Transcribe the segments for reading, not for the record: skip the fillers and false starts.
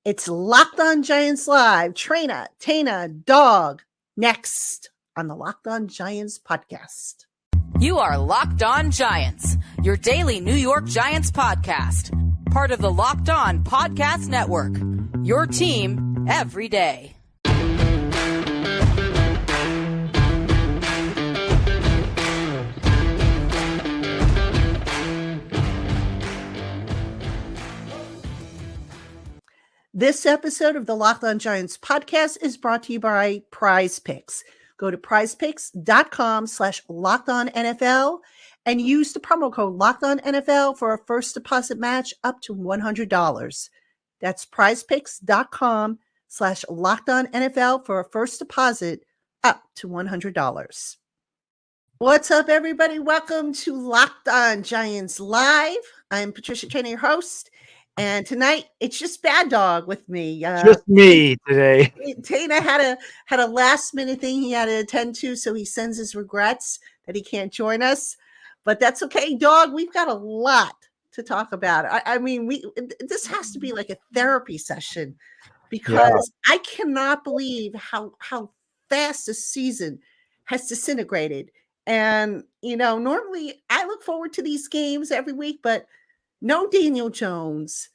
It's Locked On Giants Live. Trina, Tana, Dog. Next on the Locked On Giants podcast. You are Locked On Giants, your daily New York Giants podcast. Part of the Locked On Podcast Network. Your team every day. This episode of the Locked On Giants podcast is brought to you by Prize Picks. Go to prizepicks.com/LockedOnNFL and use the promo code LockedOnNFL for a first deposit match up to $100. That's prizepicks.com/LockedOnNFL for a first deposit up to $100. What's up, everybody? Welcome to Locked On Giants Live. I'm Patricia Trainer, your host. And tonight, it's just Bad Dog with me. Just me today. Tana had a last minute thing he had to attend to, so he sends his regrets that he can't join us. But that's okay, Dog. We've got a lot to talk about. I mean, this has to be like a therapy session because I cannot believe how fast the season has disintegrated. And normally I look forward to these games every week, but no Daniel Jones,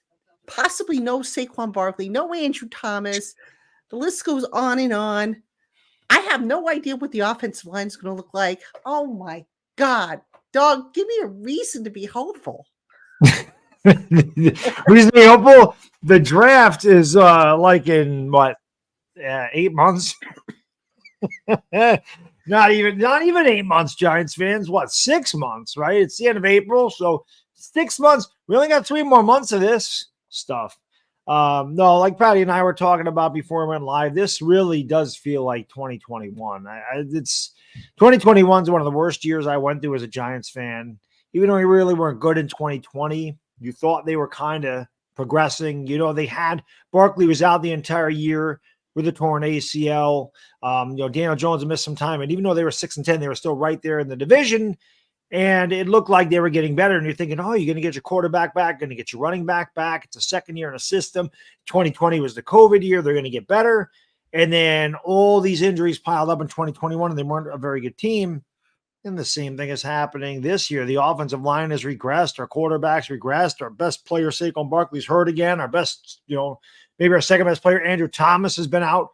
possibly no Saquon Barkley, no Andrew Thomas. The list goes on and on. I have no idea what the offensive line is going to look like. Oh, my God. Dog, give me a reason to be hopeful. Reason to be hopeful? The draft is like in, 8 months? Not even 8 months, Giants fans. 6 months, right? It's the end of April, so 6 months. We only got 3 more months of this stuff. No, like Patty and I were talking about before we went live, this really does feel like 2021. It's 2021 is one of the worst years I went through as a Giants fan. Even though we really weren't good in 2020, you thought they were kind of progressing. They had Barkley was out the entire year with a torn ACL. Daniel Jones missed some time, and even though they were 6-10, they were still right there in the division. And it looked like they were getting better. And you're thinking, oh, you're going to get your quarterback back, going to get your running back back. It's a second year in a system. 2020 was the COVID year. They're going to get better. And then all these injuries piled up in 2021, and they weren't a very good team. And the same thing is happening this year. The offensive line has regressed. Our quarterbacks regressed. Our best player, Saquon Barkley's hurt again. Our best, maybe our second best player, Andrew Thomas, has been out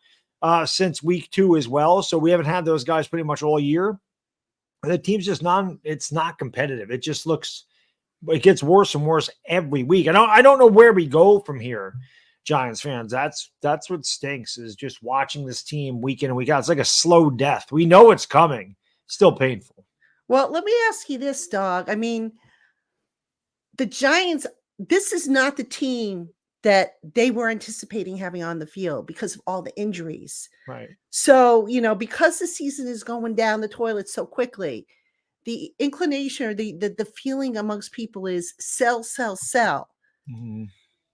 since week 2 as well. So we haven't had those guys pretty much all year. The team's just it's not competitive. It just it gets worse and worse every week. I don't know where we go from here, Giants fans. That's what stinks, is just watching this team week in and week out. It's like a slow death. We know it's coming. Still painful. Well, let me ask you this, Dog. I mean, the Giants, this is not the team that they were anticipating having on the field because of all the injuries. Right. So, because the season is going down the toilet so quickly, the inclination or the feeling amongst people is sell, sell, sell. Mm-hmm.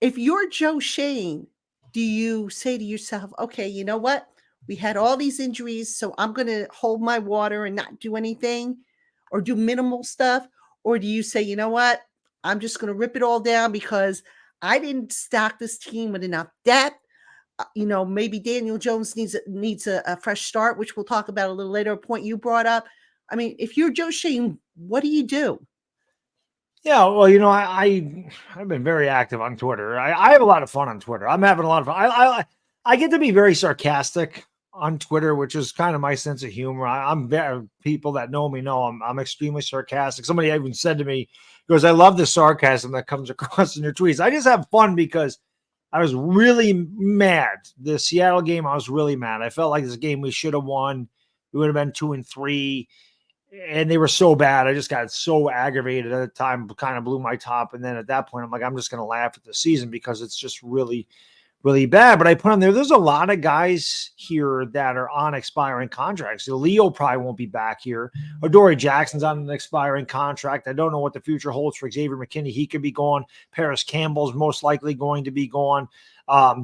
If you're Joe Shane, do you say to yourself, okay, you know what? We had all these injuries, so I'm going to hold my water and not do anything or do minimal stuff? Or do you say, you know what? I'm just going to rip it all down because I didn't stock this team with enough depth. Maybe Daniel Jones needs a fresh start, which we'll talk about a little later, a point you brought up. I mean, if you're Joe Shane, what do you do? Yeah, well, I've been very active on Twitter. I have a lot of fun on Twitter. I'm having a lot of fun. I get to be very sarcastic on Twitter, which is kind of my sense of humor. I'm very, people that know me know I'm extremely sarcastic. Somebody even said to me, goes, I love the sarcasm that comes across in your tweets. I just have fun because I was really mad. The Seattle game, I was really mad. I felt like this game we should have won. We would have been 2-3, and they were so bad. I just got so aggravated at the time, kind of blew my top. And then at that point, I'm like, I'm just going to laugh at the season because it's just really, really bad. But I put on there's a lot of guys here that are on expiring contracts. Leo probably won't be back here. Adoree Jackson's on an expiring contract. I don't know what the future holds for Xavier McKinney. He could be gone. Paris Campbell's most likely going to be gone.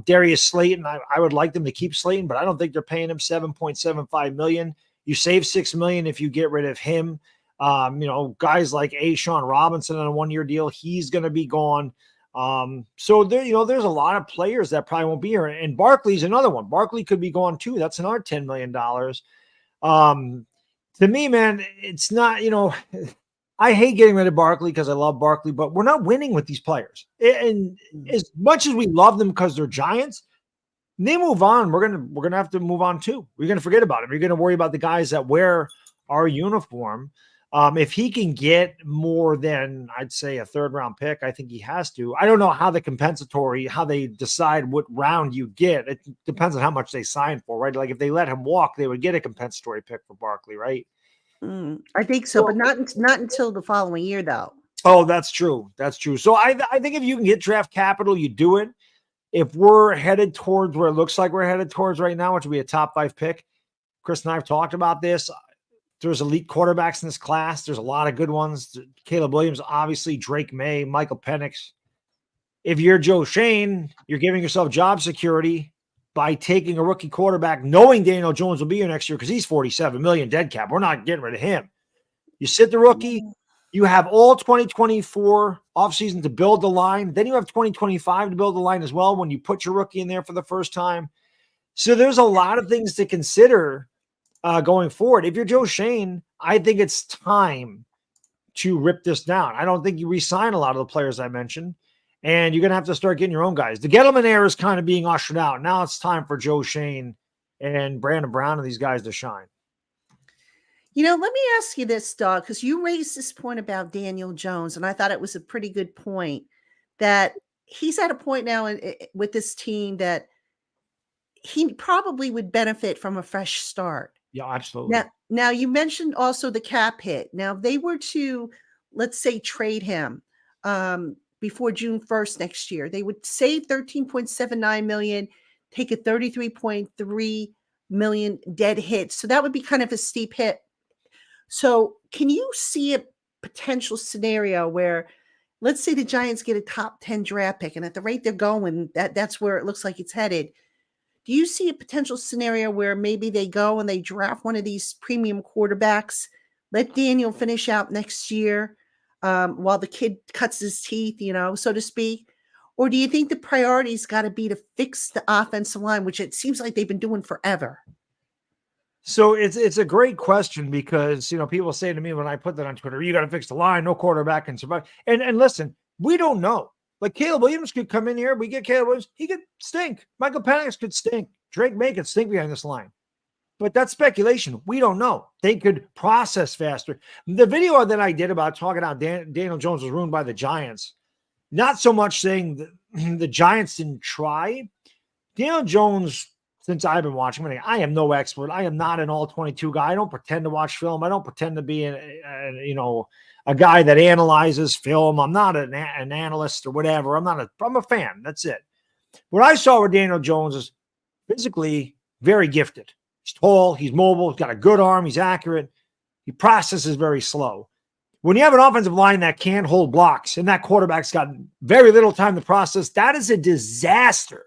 Darius Slayton, I would like them to keep Slayton, but I don't think they're paying him $7.75 million. You save $6 million if you get rid of him. Guys like Sean Robinson on a 1-year deal, he's going to be gone. So there, there's a lot of players that probably won't be here. And Barkley's another one. Barkley could be gone too. That's another $10 million. To me, man, it's not, I hate getting rid of Barkley because I love Barkley, but we're not winning with these players. And as much as we love them because they're Giants, they move on. We're gonna have to move on too. We're gonna forget about them. You're gonna worry about the guys that wear our uniform. If he can get more than, I'd say, a third-round pick, I think he has to. I don't know how how they decide what round you get. It depends on how much they sign for, right? Like if they let him walk, they would get a compensatory pick for Barkley, right? I think so, but not until the following year, though. Oh, that's true. That's true. So I think if you can get draft capital, you do it. If we're headed towards where it looks like we're headed towards right now, which would be a top 5 pick, Chris and I have talked about this. There's elite quarterbacks in this class. There's a lot of good ones. Caleb Williams, obviously, Drake May, Michael Penix. If you're Joe Shane, you're giving yourself job security by taking a rookie quarterback, knowing Daniel Jones will be here next year because he's $47 million dead cap. We're not getting rid of him. You sit the rookie. You have all 2024 offseason to build the line. Then you have 2025 to build the line as well when you put your rookie in there for the first time. So there's a lot of things to consider going forward. If you're Joe Shane, I think it's time to rip this down. I don't think you re-sign a lot of the players I mentioned, and you're going to have to start getting your own guys. The Gettleman era is kind of being ushered out. Now it's time for Joe Shane and Brandon Brown and these guys to shine. Let me ask you this, Doug, because you raised this point about Daniel Jones, and I thought it was a pretty good point that he's at a point now with this team that he probably would benefit from a fresh start. Yeah, absolutely. Now you mentioned also the cap hit. Now, if they were to, let's say, trade him before June 1st next year, they would save $13.79 million, take a $33.3 million dead hit. So that would be kind of a steep hit. So can you see a potential scenario where, let's say the Giants get a top 10 draft pick, and at the rate they're going, that's where it looks like it's headed. Do you see a potential scenario where maybe they go and they draft one of these premium quarterbacks, let Daniel finish out next year while the kid cuts his teeth, so to speak? Or do you think the priority's got to be to fix the offensive line, which it seems like they've been doing forever? So it's a great question because, people say to me when I put that on Twitter, you got to fix the line. No quarterback can survive. And listen, we don't know. Like Caleb Williams could come in here. We get Caleb Williams. He could stink. Michael Penix could stink. Drake May could stink behind this line. But that's speculation. We don't know. They could process faster. The video that I did about talking about Daniel Jones was ruined by the Giants. Not so much saying that the Giants didn't try. Daniel Jones, since I've been watching, I am no expert. I am not an all 22 guy. I don't pretend to watch film. I don't pretend to be a guy that analyzes film. I'm not an analyst or whatever. I'm a fan. That's it. What I saw with Daniel Jones is physically very gifted. He's tall. He's mobile. He's got a good arm. He's accurate. He processes very slow. When you have an offensive line that can't hold blocks and that quarterback's got very little time to process, that is a disaster.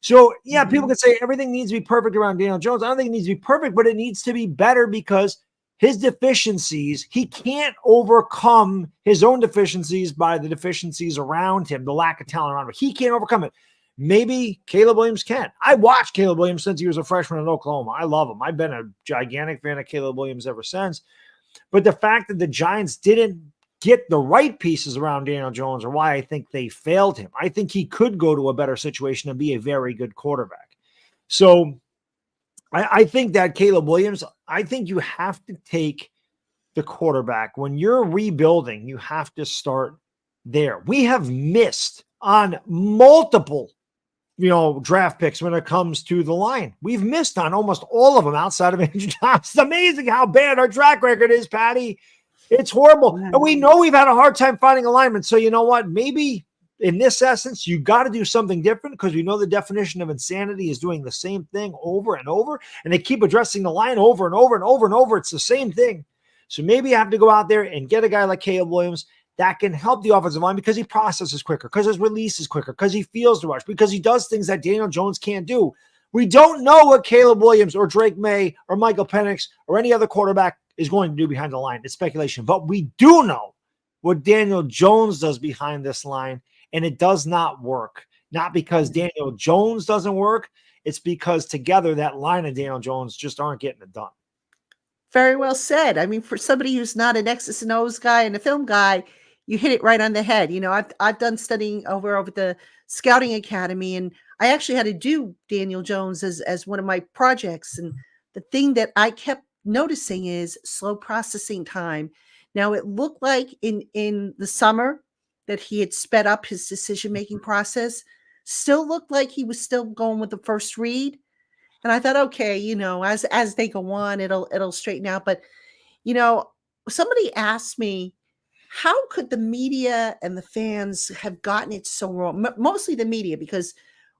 So, yeah, people can say everything needs to be perfect around Daniel Jones. I don't think it needs to be perfect, but it needs to be better because his deficiencies, he can't overcome his own deficiencies by the deficiencies around him, the lack of talent around him. He can't overcome it. Maybe Caleb Williams can. I watched Caleb Williams since he was a freshman in Oklahoma. I love him. I've been a gigantic fan of Caleb Williams ever since. But the fact that the Giants didn't get the right pieces around Daniel Jones are why I think they failed him. I think he could go to a better situation and be a very good quarterback. So I think that Caleb Williams, I think you have to take the quarterback. When you're rebuilding, you have to start there. We have missed on multiple, draft picks when it comes to the line. We've missed on almost all of them outside of Andrew Thomas. It's amazing how bad our track record is, Patty. It's horrible. And we know we've had a hard time finding alignment. So you know what? Maybe in this essence, you got to do something different because we know the definition of insanity is doing the same thing over and over. And they keep addressing the line over and over and over and over. It's the same thing. So maybe you have to go out there and get a guy like Caleb Williams that can help the offensive line because he processes quicker, because his release is quicker, because he feels the rush, because he does things that Daniel Jones can't do. We don't know what Caleb Williams or Drake May or Michael Penix or any other quarterback is going to do behind the line. It's speculation. But we do know what Daniel Jones does behind this line. and it does not work. Not because Daniel Jones doesn't work. It's because together that line of Daniel Jones just aren't getting it done. Very well said. I mean, for somebody who's not an X's and O's guy and a film guy, you hit it right on the head. You know, I've done studying over at the Scouting Academy, and I actually had to do Daniel Jones as one of my projects. And the thing that I kept noticing is slow processing time. Now, it looked like in the summer that he had sped up his decision-making process. Still looked like he was still going with the first read. And I thought, okay, you know, as they go on, it'll straighten out. But, you know, somebody asked me, how could the media and the fans have gotten it so wrong? Mostly the media, because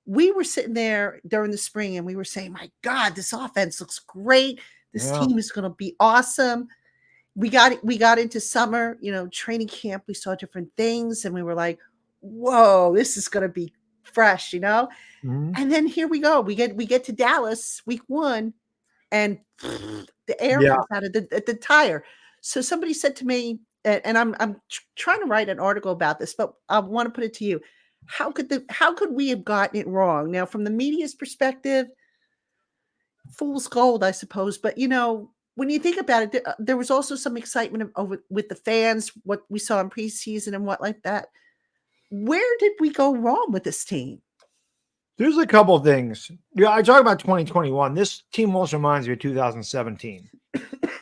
we were sitting there during the spring and we were saying, my God, this offense looks great. This team is going to be awesome. We got into summer, you know, training camp. We saw different things and we were like, whoa, this is going to be fresh, you know? Mm-hmm. And then here we go. We get to Dallas week 1 and the air comes out of the tire. So somebody said to me, and I'm trying to write an article about this, but I want to put it to you. How could we have gotten it wrong? Now, from the media's perspective, fool's gold, I suppose. But, you know, when you think about it, there was also some excitement with the fans, what we saw in preseason and what like that. Where did we go wrong with this team? There's a couple of things. Yeah, I talk about 2021. This team also reminds me of 2017.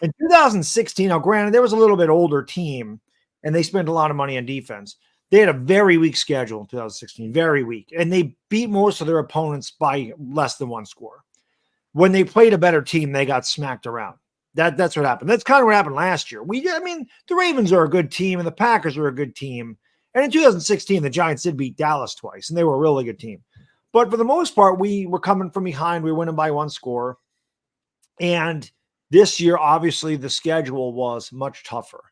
In 2016, now granted, there was a little bit older team, and they spent a lot of money on defense. They had a very weak schedule in 2016, very weak, and they beat most of their opponents by less than one score. When they played a better team, they got smacked around. That's what happened. That's kind of what happened last year. The Ravens are a good team, and the Packers are a good team. And in 2016, the Giants did beat Dallas twice, and they were a really good team. But for the most part, we were coming from behind. We were winning by one score. And this year, obviously, the schedule was much tougher.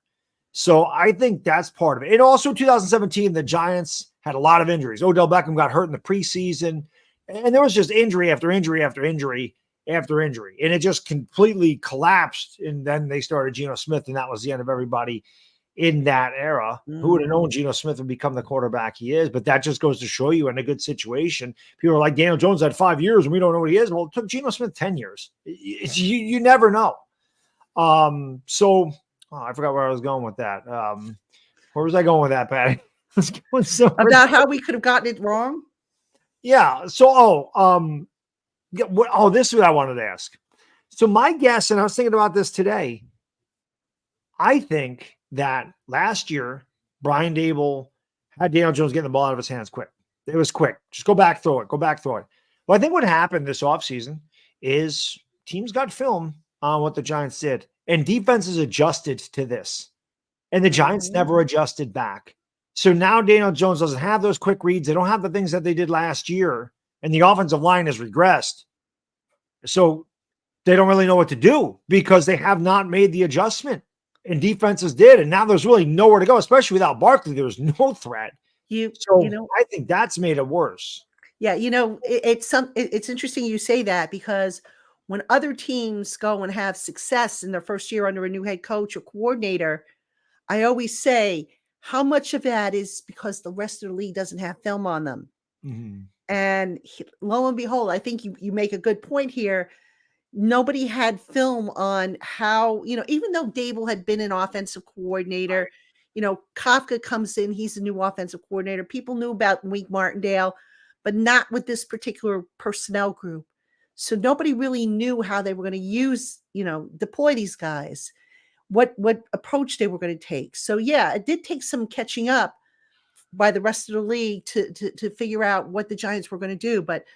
So I think that's part of it. And also 2017, the Giants had a lot of injuries. Odell Beckham got hurt in the preseason. And there was just injury after injury after injury after injury. And it just completely collapsed. And then they started Geno Smith, and that was the end of everybody in that era. Who would have known Geno Smith would become the quarterback he is? But that just goes to show you in a good situation. People are like, Daniel Jones had 5 years and we don't know what he is. Well, it took Geno Smith 10 years. You never know. I forgot where I was going with that. Where was I going with that, Patty? About how we could have gotten it wrong? Yeah. So, this is what I wanted to ask. So my guess, and I was thinking about this today, I think that last year, Brian Daboll had Daniel Jones getting the ball out of his hands quick. It was quick. Just go back, throw it. Well, I think what happened this offseason is teams got film on what the Giants did, and defenses adjusted to this. And the Giants never adjusted back. So now Daniel Jones doesn't have those quick reads. They don't have the things that they did last year, and the offensive line has regressed. So they don't really know what to do because they have not made the adjustment. And defenses did, and now there's really nowhere to go, especially without Barkley. There's no threat. I think that's made it worse. Yeah, it's interesting you say that, because when other teams go and have success in their first year under a new head coach or coordinator, I always say, how much of that is because the rest of the league doesn't have film on them? Mm-hmm. And lo and behold, I think you make a good point here. Nobody had film on how, even though Daboll had been an offensive coordinator, Kafka comes in, he's a new offensive coordinator. People knew about Wink Martindale, but not with this particular personnel group. So nobody really knew how they were going to use, deploy these guys, what approach they were going to take. So yeah, it did take some catching up by the rest of the league to figure out what the Giants were going to do. But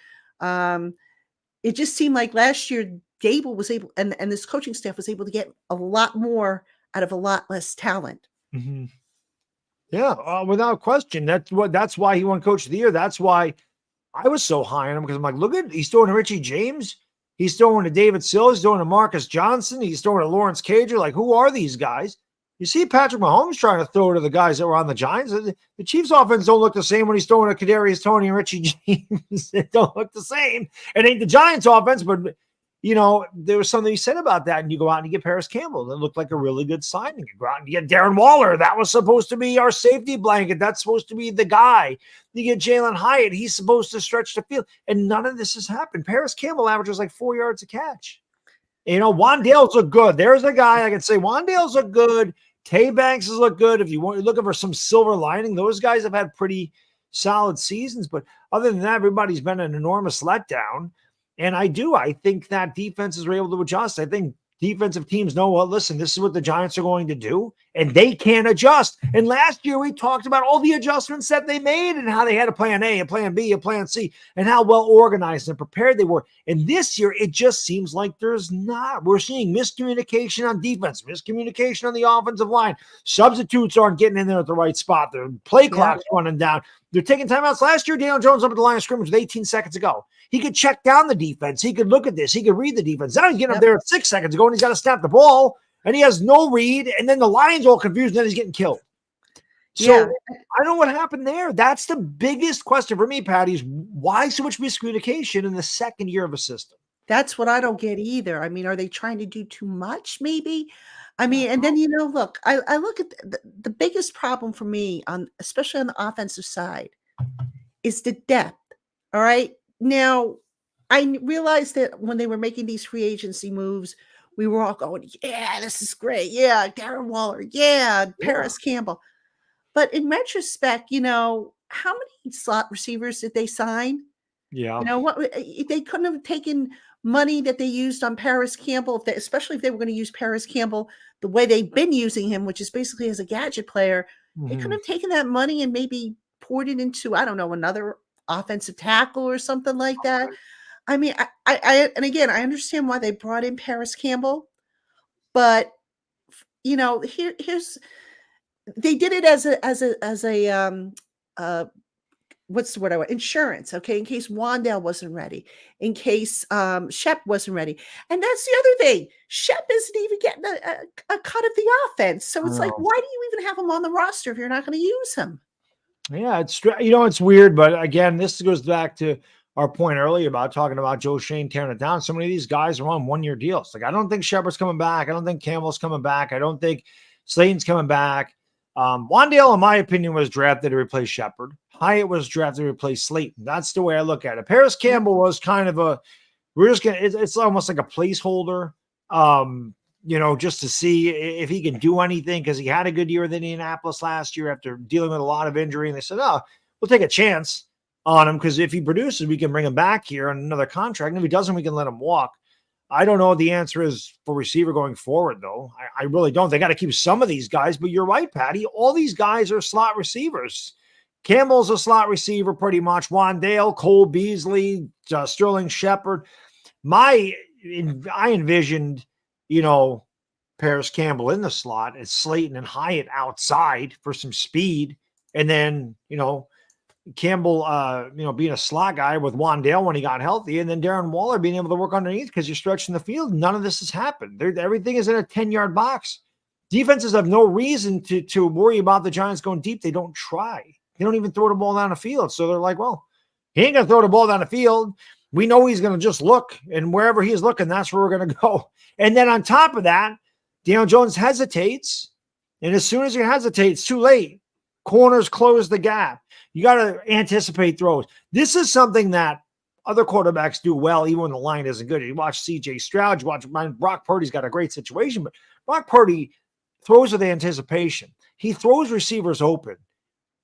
it just seemed like last year Daboll was able, and this coaching staff was able to get a lot more out of a lot less talent. Mm-hmm. Yeah, without question. That's why he won Coach of the Year. That's why I was so high on him, because I'm like, look at, he's throwing to Richie James. He's throwing to David Sills. He's throwing to Marcus Johnson. He's throwing to Lawrence Cager. Like, who are these guys? You see Patrick Mahomes trying to throw to the guys that were on the Giants. The Chiefs offense don't look the same when he's throwing to Kadarius Toney and Richie James. It don't look the same. It ain't the Giants offense, but there was something you said about that, and you go out and you get Paris Campbell. That looked like a really good signing. You go out and you get Darren Waller. That was supposed to be our safety blanket. That's supposed to be the guy. You get Jalen Hyatt. He's supposed to stretch the field. And none of this has happened. Paris Campbell averages like 4 yards a catch. Wandale's look good. There's a guy I can say Wandale's look good. Tay Banks has looked good. If you're looking for some silver lining, those guys have had pretty solid seasons. But other than that, everybody's been an enormous letdown. And I think that defenses were able to adjust. I think defensive teams know, well, listen, this is what the Giants are going to do, and they can adjust. And last year we talked about all the adjustments that they made and how they had a plan A, a plan B, a plan C, and how well organized and prepared they were. And this year it just seems like there's not. We're seeing miscommunication on defense, miscommunication on the offensive line. Substitutes aren't getting in there at the right spot. Their play clock's running down. They're taking timeouts. Last year, Daniel Jones up at the line of scrimmage with 18 seconds to go. He could check down the defense. He could look at this. He could read the defense. Now he's getting up there at 6 seconds ago, and he's got to snap the ball, and he has no read, and then the line's all confused, and then he's getting killed. So I don't know what happened there. That's the biggest question for me, Patty, is why so much miscommunication in the second year of a system? That's what I don't get either. I mean, are they trying to do too much, maybe? I mean, and then, look, I look at the biggest problem for me, especially on the offensive side, is the depth. All right. Now, I realized that when they were making these free agency moves, we were all going, yeah, this is great. Yeah, Darren Waller. Yeah, Paris Campbell. But in retrospect, how many slot receivers did they sign? Yeah. What they couldn't have taken money that they used on Paris Campbell, especially if they were going to use Paris Campbell the way they've been using him, which is basically as a gadget player. They couldn't have taken that money and maybe poured it into, I don't know, another offensive tackle or something like that. I mean, and again, I understand why they brought in Paris Campbell, but here's they did it as a what's the word I want? Insurance, okay, in case Wandale wasn't ready, in case Shep wasn't ready. And that's the other thing. Shep isn't even getting a cut of the offense. So it's like, why do you even have him on the roster if you're not going to use him? Yeah, it's weird. But again, this goes back to our point earlier about talking about Joe Shane tearing it down. So many of these guys are on 1-year deals. Like, I don't think Shepard's coming back. I don't think Campbell's coming back. I don't think Slayton's coming back. Wandale, in my opinion, was drafted to replace Shepard. Hyatt was drafted to replace Slayton. That's the way I look at it. Paris Campbell was kind of it's almost like a placeholder, just to see if he can do anything, because he had a good year with Indianapolis last year after dealing with a lot of injury. And they said, oh, we'll take a chance on him, because if he produces, we can bring him back here on another contract. And if he doesn't, we can let him walk. I don't know what the answer is for receiver going forward, though. I really don't. They got to keep some of these guys, but you're right, Patty. All these guys are slot receivers. Campbell's a slot receiver pretty much. Wandale, Cole Beasley, Sterling Shepard. I envisioned, Paris Campbell in the slot as Slayton and Hyatt outside for some speed. And then, Campbell, being a slot guy with Wandale when he got healthy, and then Darren Waller being able to work underneath because you're stretching the field. None of this has happened. Everything is in a 10-yard box. Defenses have no reason to worry about the Giants going deep. They don't try. They don't even throw the ball down the field. So they're like, well, he ain't going to throw the ball down the field. We know he's going to just look, and wherever he's looking, that's where we're going to go. And then on top of that, Daniel Jones hesitates, and as soon as he hesitates, too late. Corners close the gap. You got to anticipate throws. This is something that other quarterbacks do well, even when the line isn't good. You watch C.J. Stroud, you watch Brock Purdy's got a great situation, but Brock Purdy throws with anticipation. He throws receivers open.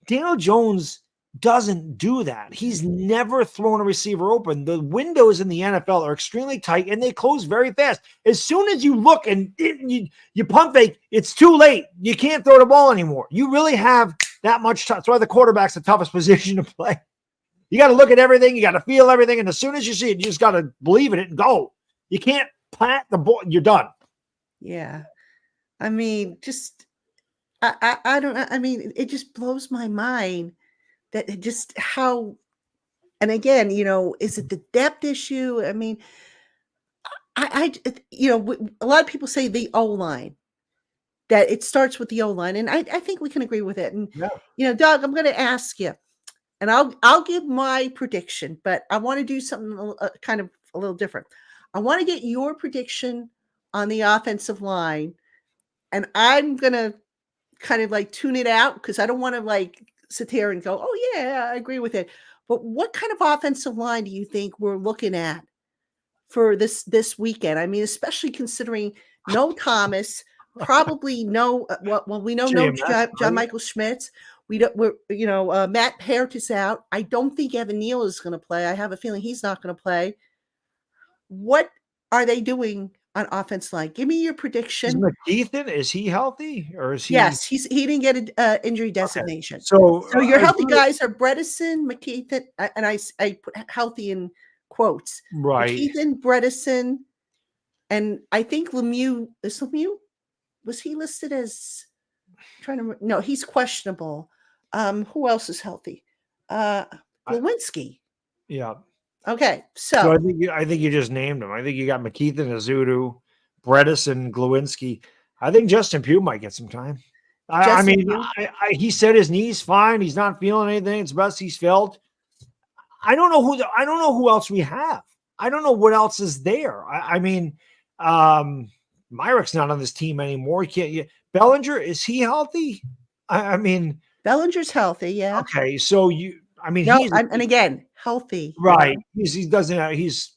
Daniel Jones doesn't do that. He's never thrown a receiver open. The windows in the NFL are extremely tight, and they close very fast. As soon as you look and you pump fake, it's too late. You can't throw the ball anymore. You really have that much time. That's why the quarterback's the toughest position to play. You got to look at everything. You got to feel everything. And as soon as you see it, you just got to believe in it and go. You can't plant the ball. You're done. Yeah. I mean, I don't know. I mean, it just blows my mind that just how, and again, is it the depth issue? I mean, a lot of people say the O-line, that it starts with the O-line. And I think we can agree with it. And, Doug, I'm going to ask you, and I'll give my prediction, but I want to do something kind of a little different. I want to get your prediction on the offensive line. And I'm going to kind of like tune it out because I don't want to like sit here and go, oh, yeah, I agree with it. But what kind of offensive line do you think we're looking at for this weekend? I mean, especially considering no Thomas, probably no, well, we know no JMS, John right? Michael Schmitz. Matt Peart is out. I don't think Evan Neal is going to play. I have a feeling he's not going to play. What are they doing on offense line? Give me your Is prediction. McKeithen, is he healthy or is he? Yes, he didn't get an injury designation. Okay. So your healthy guys are Bredesen, McKeithen, and I put healthy in quotes. right. McKeithen, Bredesen, and I think Lemieux. Is Lemieux? Was he listed as no, he's questionable. Who else is healthy? Lewinsky. Yeah. Okay, So I think you just named them. I think you got McKeithen, Azudu, Bredesen, Glowinski. I think Justin Pugh might get some time. He said his knee's fine. He's not feeling anything. It's best he's felt. I don't know who else we have. I don't know what else is there. Myrick's not on this team anymore. Bellinger, is he healthy? Bellinger's healthy. Yeah. Okay. So and again, healthy. Right. He's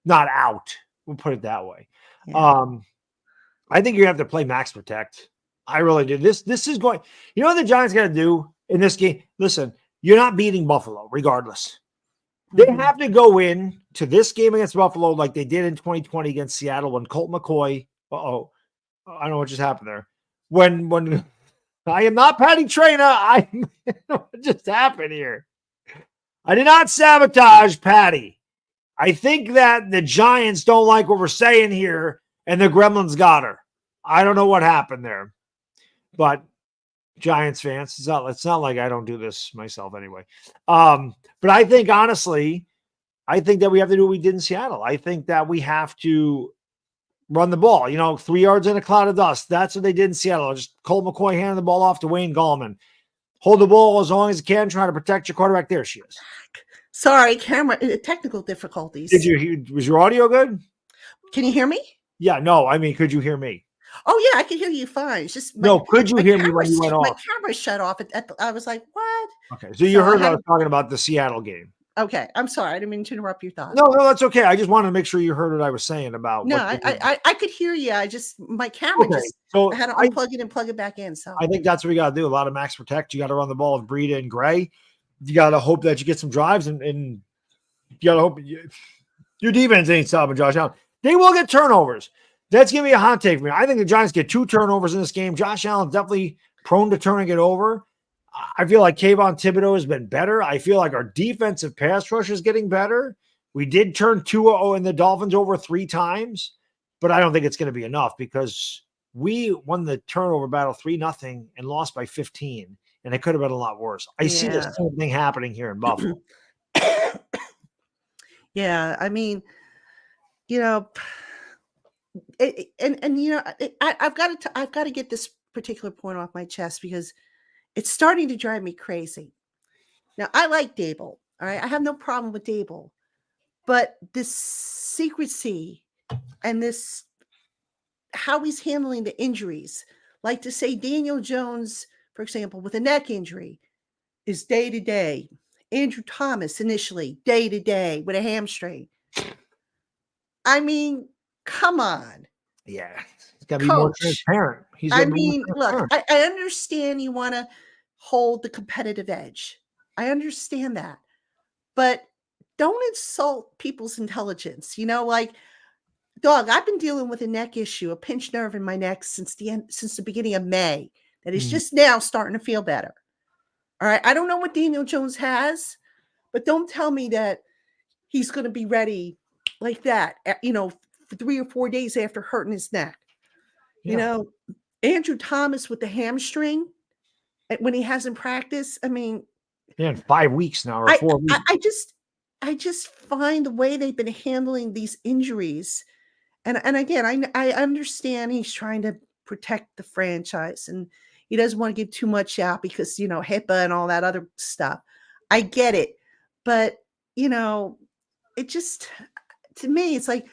not out. We'll put it that way. Yeah. I think you have to play max protect. I really do. This is going, you know what the Giants got to do in this game? Listen, you're not beating Buffalo regardless. They have to go in to this game against Buffalo like they did in 2020 against Seattle when Colt McCoy. I don't know what just happened there. When I am not Patty Traina, what just happened here? I did not sabotage Patty. I think that the Giants don't like what we're saying here, and the Gremlins got her. I don't know what happened there, but Giants fans, it's not like I don't do this myself anyway. But I think honestly, that we have to do what we did in Seattle. I think that we have to run the ball. 3 yards in a cloud of dust. That's what they did in Seattle. Just Colt McCoy handing the ball off to Wayne Gallman. Hold the ball as long as you can. Try to protect your quarterback. There she is. Sorry, camera technical difficulties. Was your audio good? Can you hear me? Yeah, no. Could you hear me? Oh yeah, I can hear you fine. It's just could you hear me when you went off? My camera shut off. I was like, what? Okay, so you heard I was talking about the Seattle game. Okay, I'm sorry. I didn't mean to interrupt your thoughts. No, that's okay. I just wanted to make sure you heard what I was saying about. No, I could hear you. My camera I had to unplug it and plug it back in. So I think that's what we got to do. A lot of max protect. You got to run the ball with Breida and Gray. You got to hope that you get some drives, and you got to hope your defense ain't stopping Josh Allen. They will get turnovers. That's going to be a hot take for me. I think the Giants get 2 turnovers in this game. Josh Allen's definitely prone to turning it over. I feel like Kayvon Thibodeau has been better. I feel like our defensive pass rush is getting better. We did turn Tua and the Dolphins over 3 times, but I don't think it's going to be enough because we won the turnover battle 3-0 and lost by 15, and it could have been a lot worse. I see the same thing happening here in Buffalo. Yeah, I've got to get this particular point off my chest because it's starting to drive me crazy. Now, I like Dable. All right. I have no problem with Dable. But this secrecy and this how he's handling the injuries, like to say Daniel Jones, for example, with a neck injury, is day to day. Andrew Thomas initially day to day with a hamstring. Come on. Yeah. He's got to be more transparent. Look, I understand you want to hold the competitive edge. I understand that. But don't insult people's intelligence. Dog, I've been dealing with a neck issue, a pinched nerve in my neck since the beginning of May that is just now starting to feel better. All right. I don't know what Daniel Jones has, but don't tell me that he's going to be ready like that, for 3 or 4 days after hurting his neck. Yeah. Andrew Thomas with the hamstring when he hasn't practiced. In 5 weeks now or 4 weeks. I just find the way they've been handling these injuries. And again, I understand he's trying to protect the franchise and he doesn't want to give too much out because, HIPAA and all that other stuff. I get it. But, it just, to me, it's like,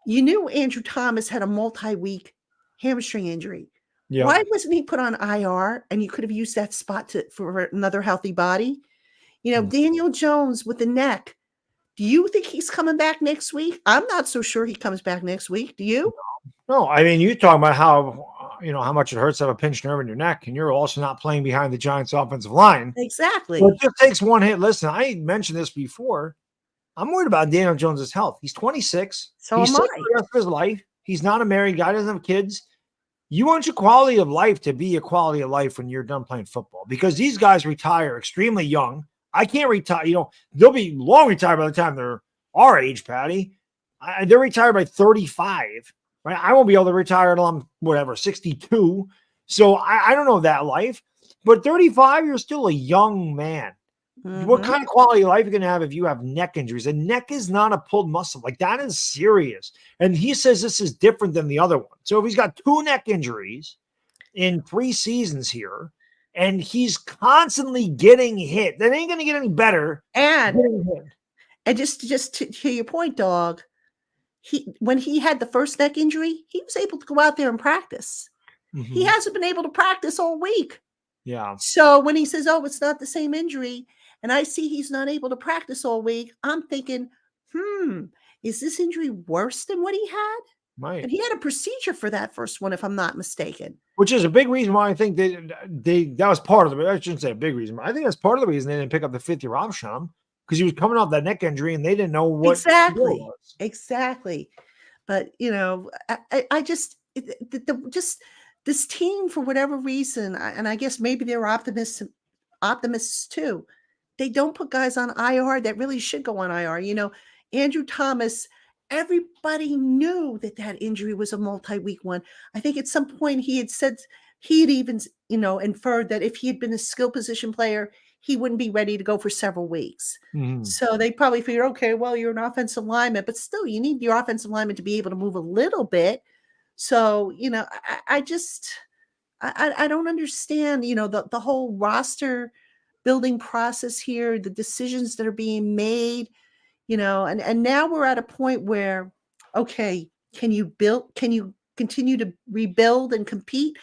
You knew Andrew Thomas had a multi-week hamstring injury. Yeah. Why wasn't he put on IR and you could have used that spot for another healthy body? Daniel Jones with the neck. Do you think he's coming back next week? I'm not so sure he comes back next week. Do you? No, I mean, you talk about how much it hurts to have a pinched nerve in your neck, and you're also not playing behind the Giants' offensive line. Exactly. Well, it just takes one hit. Listen, I mentioned this before. I'm worried about Daniel Jones' health. He's 26. So He's am sick I. for the rest of his life. He's not a married guy. Doesn't have kids. You want your quality of life to be a quality of life when you're done playing football, because these guys retire extremely young. I can't retire. They'll be long retired by the time they're our age, Patty. They're retired by 35. Right? I won't be able to retire until I'm 62. So I don't know that life. But 35, you're still a young man. What kind of quality of life are you going to have if you have neck injuries? A neck is not a pulled muscle. Like, that is serious. And he says this is different than the other one. So if he's got 2 neck injuries in 3 seasons here, and he's constantly getting hit, that ain't going to get any better. And just to your point, dog, when he had the first neck injury, he was able to go out there and practice. Mm-hmm. He hasn't been able to practice all week. Yeah. So when he says, "Oh, it's not the same injury," and I see he's not able to practice all week, I'm thinking, is this injury worse than what he had? Right. And he had a procedure for that first one, if I'm not mistaken. Which is a big reason why I think that was part of the, I shouldn't say a big reason, but I think that's part of the reason they didn't pick up the 5th-year option on him, because he was coming off that neck injury and they didn't know what Exactly. But I just this team, for whatever reason, and I guess maybe they're optimists too. They don't put guys on IR that really should go on IR. Andrew Thomas, everybody knew that injury was a multi-week one. I think at some point he had said, he had even, inferred that if he had been a skill position player, he wouldn't be ready to go for several weeks. Mm-hmm. So they probably figured, okay, well, you're an offensive lineman, but still you need your offensive lineman to be able to move a little bit. So, I don't understand, the whole roster building process here, the decisions that are being made, and now we're at a point where, okay, can you continue to rebuild and compete?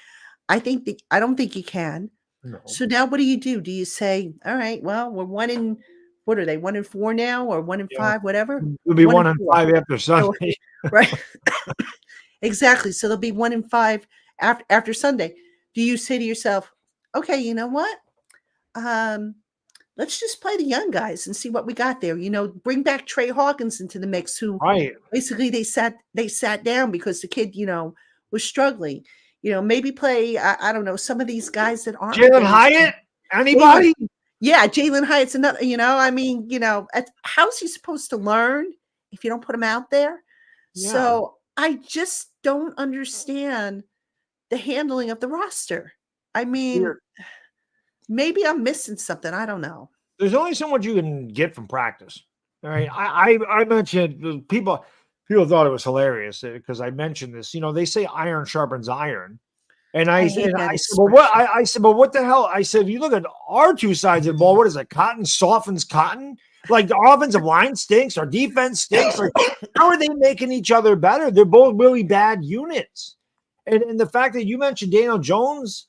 I don't think you can. No. So now what do you do? Do you say, all right, well, we're 1-4 now, or 1-5, whatever? We'll be 1-5 after Sunday. Right. Exactly. So they'll be 1-5 after Sunday. Do you say to yourself, okay, you know what? Let's just play the young guys and see what we got there. Bring back Trey Hawkins into the mix, who basically they sat down because the kid, was struggling. Maybe play, I don't know, some of these guys that aren't. Jalen Hyatt? Anybody? Yeah, Jalen Hyatt's another, how's he supposed to learn if you don't put him out there? Yeah. So I just don't understand the handling of the roster. I mean, maybe I'm missing something. I don't know. There's only so much you can get from practice. All right. I mentioned people thought it was hilarious because I mentioned this. They say iron sharpens iron. And I said, but what the hell? I said, you look at our 2 sides of the ball. What is it? Cotton softens cotton. Like, the offensive line stinks. Our defense stinks. Like, how are they making each other better? They're both really bad units. And the fact that you mentioned Daniel Jones,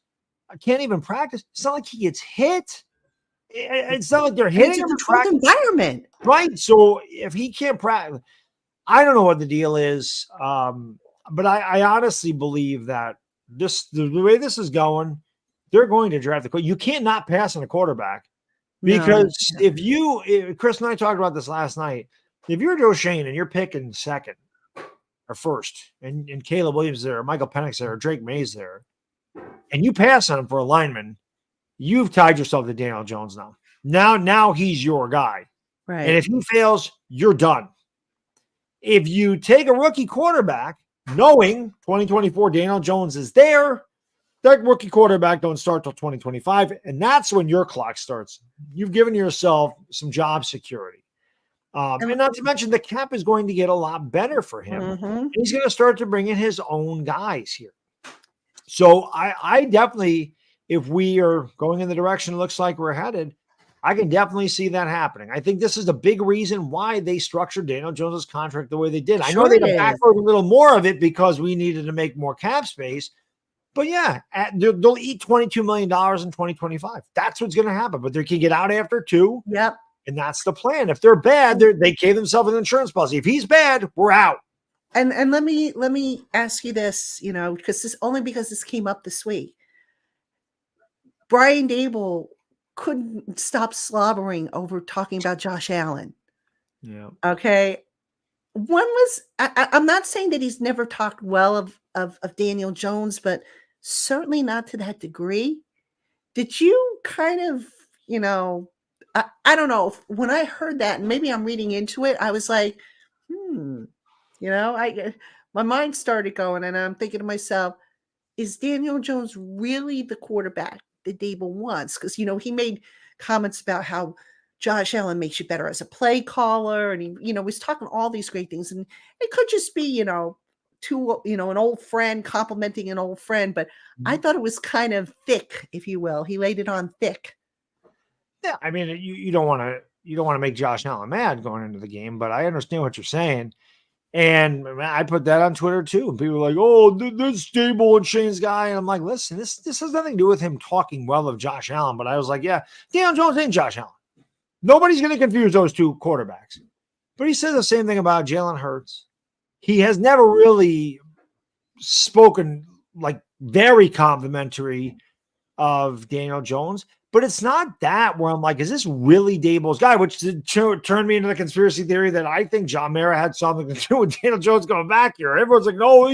I can't even practice. It's not like he gets hit. It's not like they're hitting him. Controlled environment, right? So if he can't practice, I don't know what the deal is. But I honestly believe that the way this is going, they're going to draft you can't not pass on a quarterback, because if Chris and I talked about this last night, if you're Joe Shane and you're picking 2nd or 1st, and Caleb Williams there, or Michael Penix there, or Drake Mays there, and you pass on him for a lineman, you've tied yourself to Daniel Jones now. Now he's your guy. Right. And if he fails, you're done. If you take a rookie quarterback, knowing 2024 Daniel Jones is there, that rookie quarterback don't start till 2025, and that's when your clock starts. You've given yourself some job security. And not to mention, the cap is going to get a lot better for him. Mm-hmm. He's going to start to bring in his own guys here. So I definitely, if we are going in the direction it looks like we're headed, I can definitely see that happening. I think this is a big reason why they structured Daniel Jones's contract the way they did. I know Sure they it got is. backload a little more of it because we needed to make more cap space. But yeah, they'll eat $22 million in 2025. That's what's going to happen. But they can get out after 2. Yep. And that's the plan. If they're bad, they gave themselves an insurance policy. If he's bad, we're out. And let me ask you this, because this came up this week. Brian Dable couldn't stop slobbering over talking about Josh Allen. Yeah. Okay. I'm not saying that he's never talked well of Daniel Jones, but certainly not to that degree. Did you kind of, I don't know, when I heard that, and maybe I'm reading into it, I was like, my mind started going, and I'm thinking to myself, is Daniel Jones really the quarterback that Dable wants? Because, he made comments about how Josh Allen makes you better as a play caller. And he, was talking all these great things. And it could just be, an old friend complimenting an old friend. But I thought it was kind of thick, if you will. He laid it on thick. Yeah. I mean, you don't want to make Josh Allen mad going into the game, but I understand what you're saying. And I put that on Twitter too. And people are like, oh, this Dable and Shane's guy. And I'm like, listen, this has nothing to do with him talking well of Josh Allen. But I was like, yeah, Daniel Jones ain't Josh Allen. Nobody's going to confuse those two quarterbacks. But he says the same thing about Jalen Hurts. He has never really spoken like very complimentary of Daniel Jones. But it's not that where I'm like, is this really Dable's guy? Which turned me into the conspiracy theory that I think John Mara had something to do with Daniel Jones going back here. Everyone's like, no,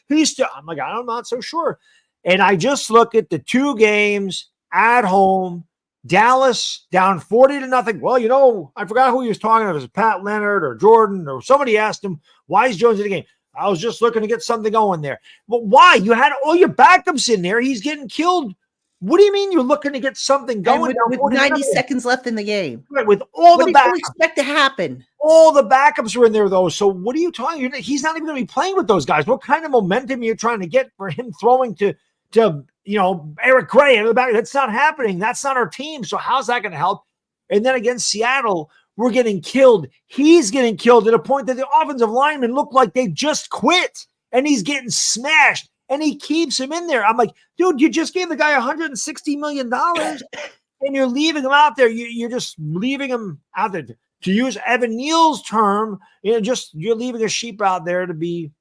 he's still. I'm like, I'm not so sure. And I just look at the 2 games at home. Dallas down 40-0. Well, I forgot who he was talking to. It was Pat Leonard or Jordan or somebody asked him, why is Jones in the game? I was just looking to get something going there. But why? You had all your backups in there. He's getting killed. What do you mean you're looking to get something going? With 90 seconds left in the game. Right, with all the backups. What do you expect to happen? All the backups are in there, though. So what are you talking? He's not even going to be playing with those guys. What kind of momentum are you trying to get for him throwing to Eric Gray in the back? That's not happening. That's not our team. So how's that going to help? And then against Seattle, we're getting killed. He's getting killed at a point that the offensive linemen look like they just quit. And he's getting smashed. And he keeps him in there. I'm like, dude, you just gave the guy $160 million and you're leaving him out there. You're just leaving him out there. To use Evan Neal's term, you're leaving a sheep out there to be,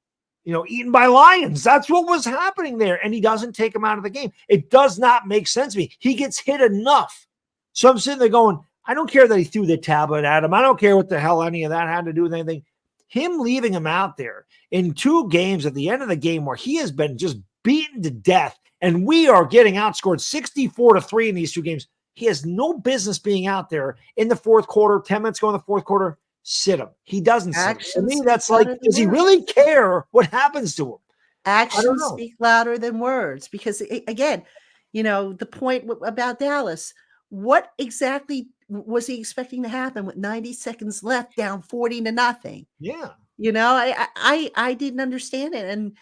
eaten by lions. That's what was happening there. And he doesn't take him out of the game. It does not make sense to me. He gets hit enough. So I'm sitting there going, I don't care that he threw the tablet at him. I don't care what the hell any of that had to do with anything. Him leaving him out there in 2 games at the end of the game where he has been just beaten to death and we are getting outscored 64-3 in these 2 games. He has no business being out there in the fourth quarter, 10 minutes ago in the fourth quarter. Sit him. He doesn't sit him. To me, that's like, does he really care what happens to him? Actions speak louder than words because, again, the point about Dallas, what exactly was he expecting to happen with 90 seconds left down 40-0? Yeah. I didn't understand it. And,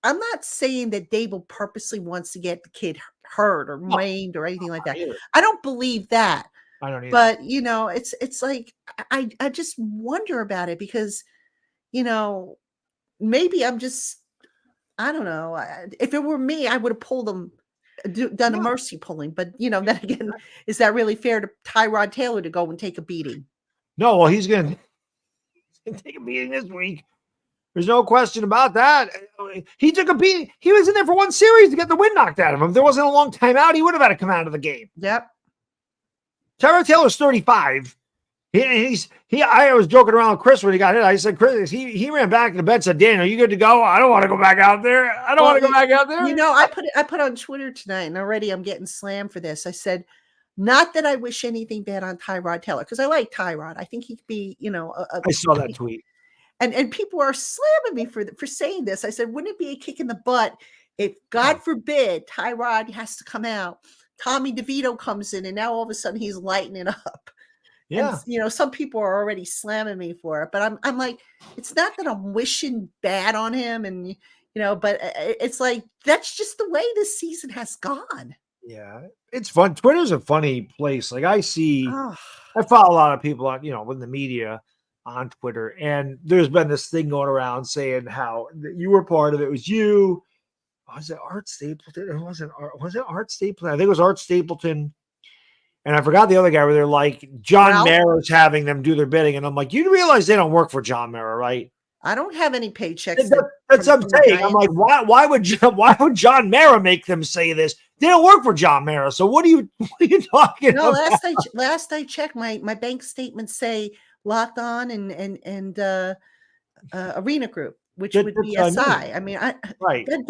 I'm not saying that Dable purposely wants to get the kid hurt or maimed or anything like that. I don't believe that. I don't either. But, it's like, I just wonder about it because, maybe I'm just, I don't know. If it were me, I would have pulled him, done a mercy pulling. But, then again, is that really fair to Tyrod Taylor to go and take a beating? No, well, he's going to take a beating this week. There's no question about that. He took a beating. He was in there for 1 series to get the wind knocked out of him. If there wasn't a long timeout, he would have had to come out of the game. Yep. Tyrod Taylor's 35. I was joking around with Chris when he got hit. I said, Chris, he ran back to the bed and said, Dan, are you good to go? I don't want to go back out there. I put on Twitter tonight, and already I'm getting slammed for this. I said, not that I wish anything bad on Tyrod Taylor, because I like Tyrod. I think he could be, I saw that tweet. And people are slamming me for saying this. I said, wouldn't it be a kick in the butt if, God forbid, Tyrod has to come out, Tommy DeVito comes in, and now all of a sudden he's lighting it up. Yeah. And, some people are already slamming me for it, but I'm like, it's not that I'm wishing bad on him, and but it's like that's just the way this season has gone. Yeah, it's fun. Twitter's a funny place. Like I follow a lot of people on, in the media on Twitter, and there's been this thing going around saying how you were part of it. It was you. Was it Art Stapleton? It wasn't Art. Was it Art Stapleton? I think it was Art Stapleton. And I forgot the other guy where they're like, John Ralph? Mara's having them do their bidding. And I'm like, you realize they don't work for John Mara, right? I don't have any paychecks. That's what I'm saying. I'm like, why would John Mara make them say this? They don't work for John Mara. So what are you talking No, about? last I checked, my bank statements say Locked On and Arena Group, which would be SI. I mean, right. That's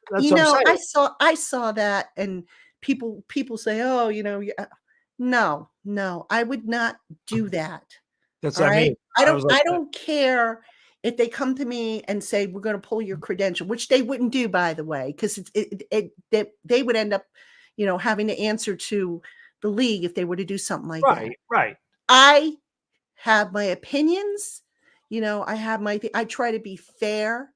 what I'm saying. I saw that, and people say, oh, no, I would not do that. That's what I mean. I don't care if they come to me and say, we're going to pull your credential, which they wouldn't do, by the way, because they would end up, having to answer to the league if they were to do something like that. Right. I have my opinions. I try to be fair,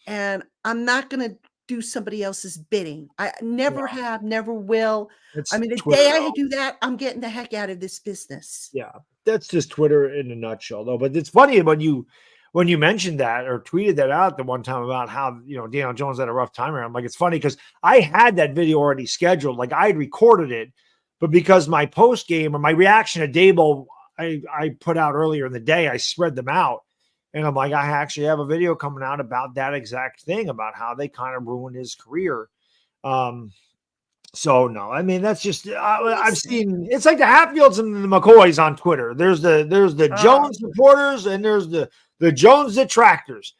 and I'm not going to do somebody else's bidding. I never have, never will. The day I do that, I'm getting the heck out of this business. Yeah. That's just Twitter in a nutshell, though. But it's funny when you mentioned that or tweeted that out the one time about how, Daniel Jones had a rough time. I'm like, it's funny because I had that video already scheduled. Like I had recorded it, but because my post game or my reaction to Dable, I put out earlier in the day, I spread them out. And I'm like, I actually have a video coming out about that exact thing, about how they kind of ruined his career. So no, I mean, that's just, I've seen, it's like the Hatfields and the McCoys on Twitter. There's the Jones supporters and there's the Jones detractors.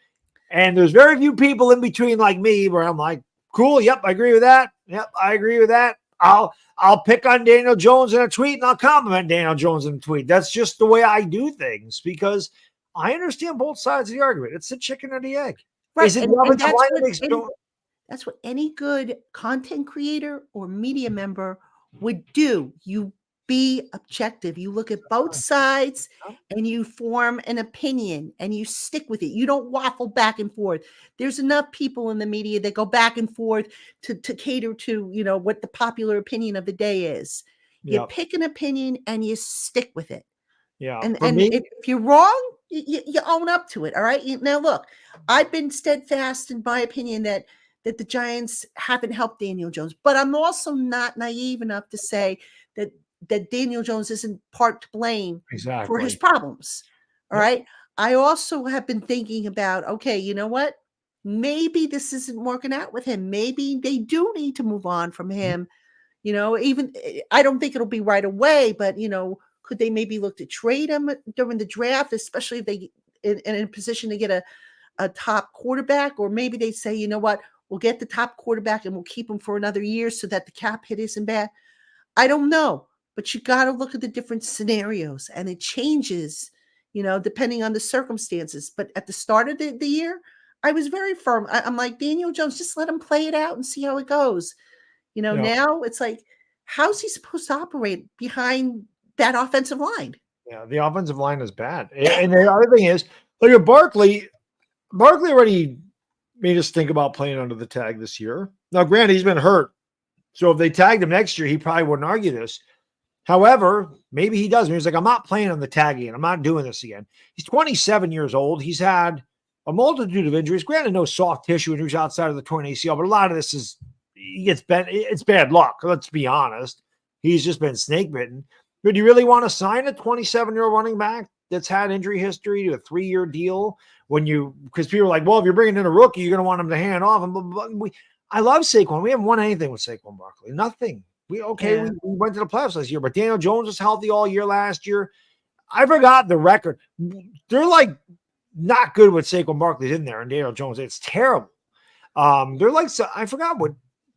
And there's very few people in between like me where I'm like, cool. Yep. I agree with that. Yep. I agree with that. I'll pick on Daniel Jones in a tweet and I'll compliment Daniel Jones in a tweet. That's just the way I do things because I understand both sides of the argument. It's the chicken or the egg. Right. That's what any good content creator or media member would do. You be objective. You look at both sides and you form an opinion and you stick with it. You don't waffle back and forth. There's enough people in the media that go back and forth to cater to, what the popular opinion of the day is. You pick an opinion and you stick with it. Yeah. And if you're wrong, you own up to it. All right. Now, look, I've been steadfast in my opinion that the Giants haven't helped Daniel Jones, but I'm also not naive enough to say that Daniel Jones isn't part to blame for his problems. All right. I also have been thinking about, okay, you know what? Maybe this isn't working out with him. Maybe they do need to move on from him. Even I don't think it'll be right away, but could they maybe look to trade him during the draft, especially if they in a position to get a top quarterback, or maybe they say, you know what, we'll get the top quarterback and we'll keep him for another year so that the cap hit isn't bad. I don't know, but you got to look at the different scenarios and it changes, depending on the circumstances. But at the start of the year, I was very firm. I'm like, Daniel Jones, just let him play it out and see how it goes. Now it's like, how's he supposed to operate behind that offensive line? Yeah, the offensive line is bad. And the other thing is, look at Barkley. Barkley already made us think about playing under the tag this year. Now, granted, he's been hurt. So if they tagged him next year, he probably wouldn't argue this. However, maybe he does. He's like, I'm not playing on the tag again. I'm not doing this again. He's 27 years old. He's had a multitude of injuries. Granted, no soft tissue injuries outside of the torn ACL, but a lot of this is it's bad luck. Let's be honest. He's just been snake bitten. But do you really want to sign a 27-year-old running back that's had injury history to a 3-year deal because people are like, well, if you're bringing in a rookie, you're going to want him to hand off. And I love Saquon. We haven't won anything with Saquon Barkley. Nothing. We went to the playoffs last year, but Daniel Jones was healthy all year last year. I forgot the record. They're like not good with Saquon Barkley's in there and Daniel Jones. It's terrible. They're like, I forgot what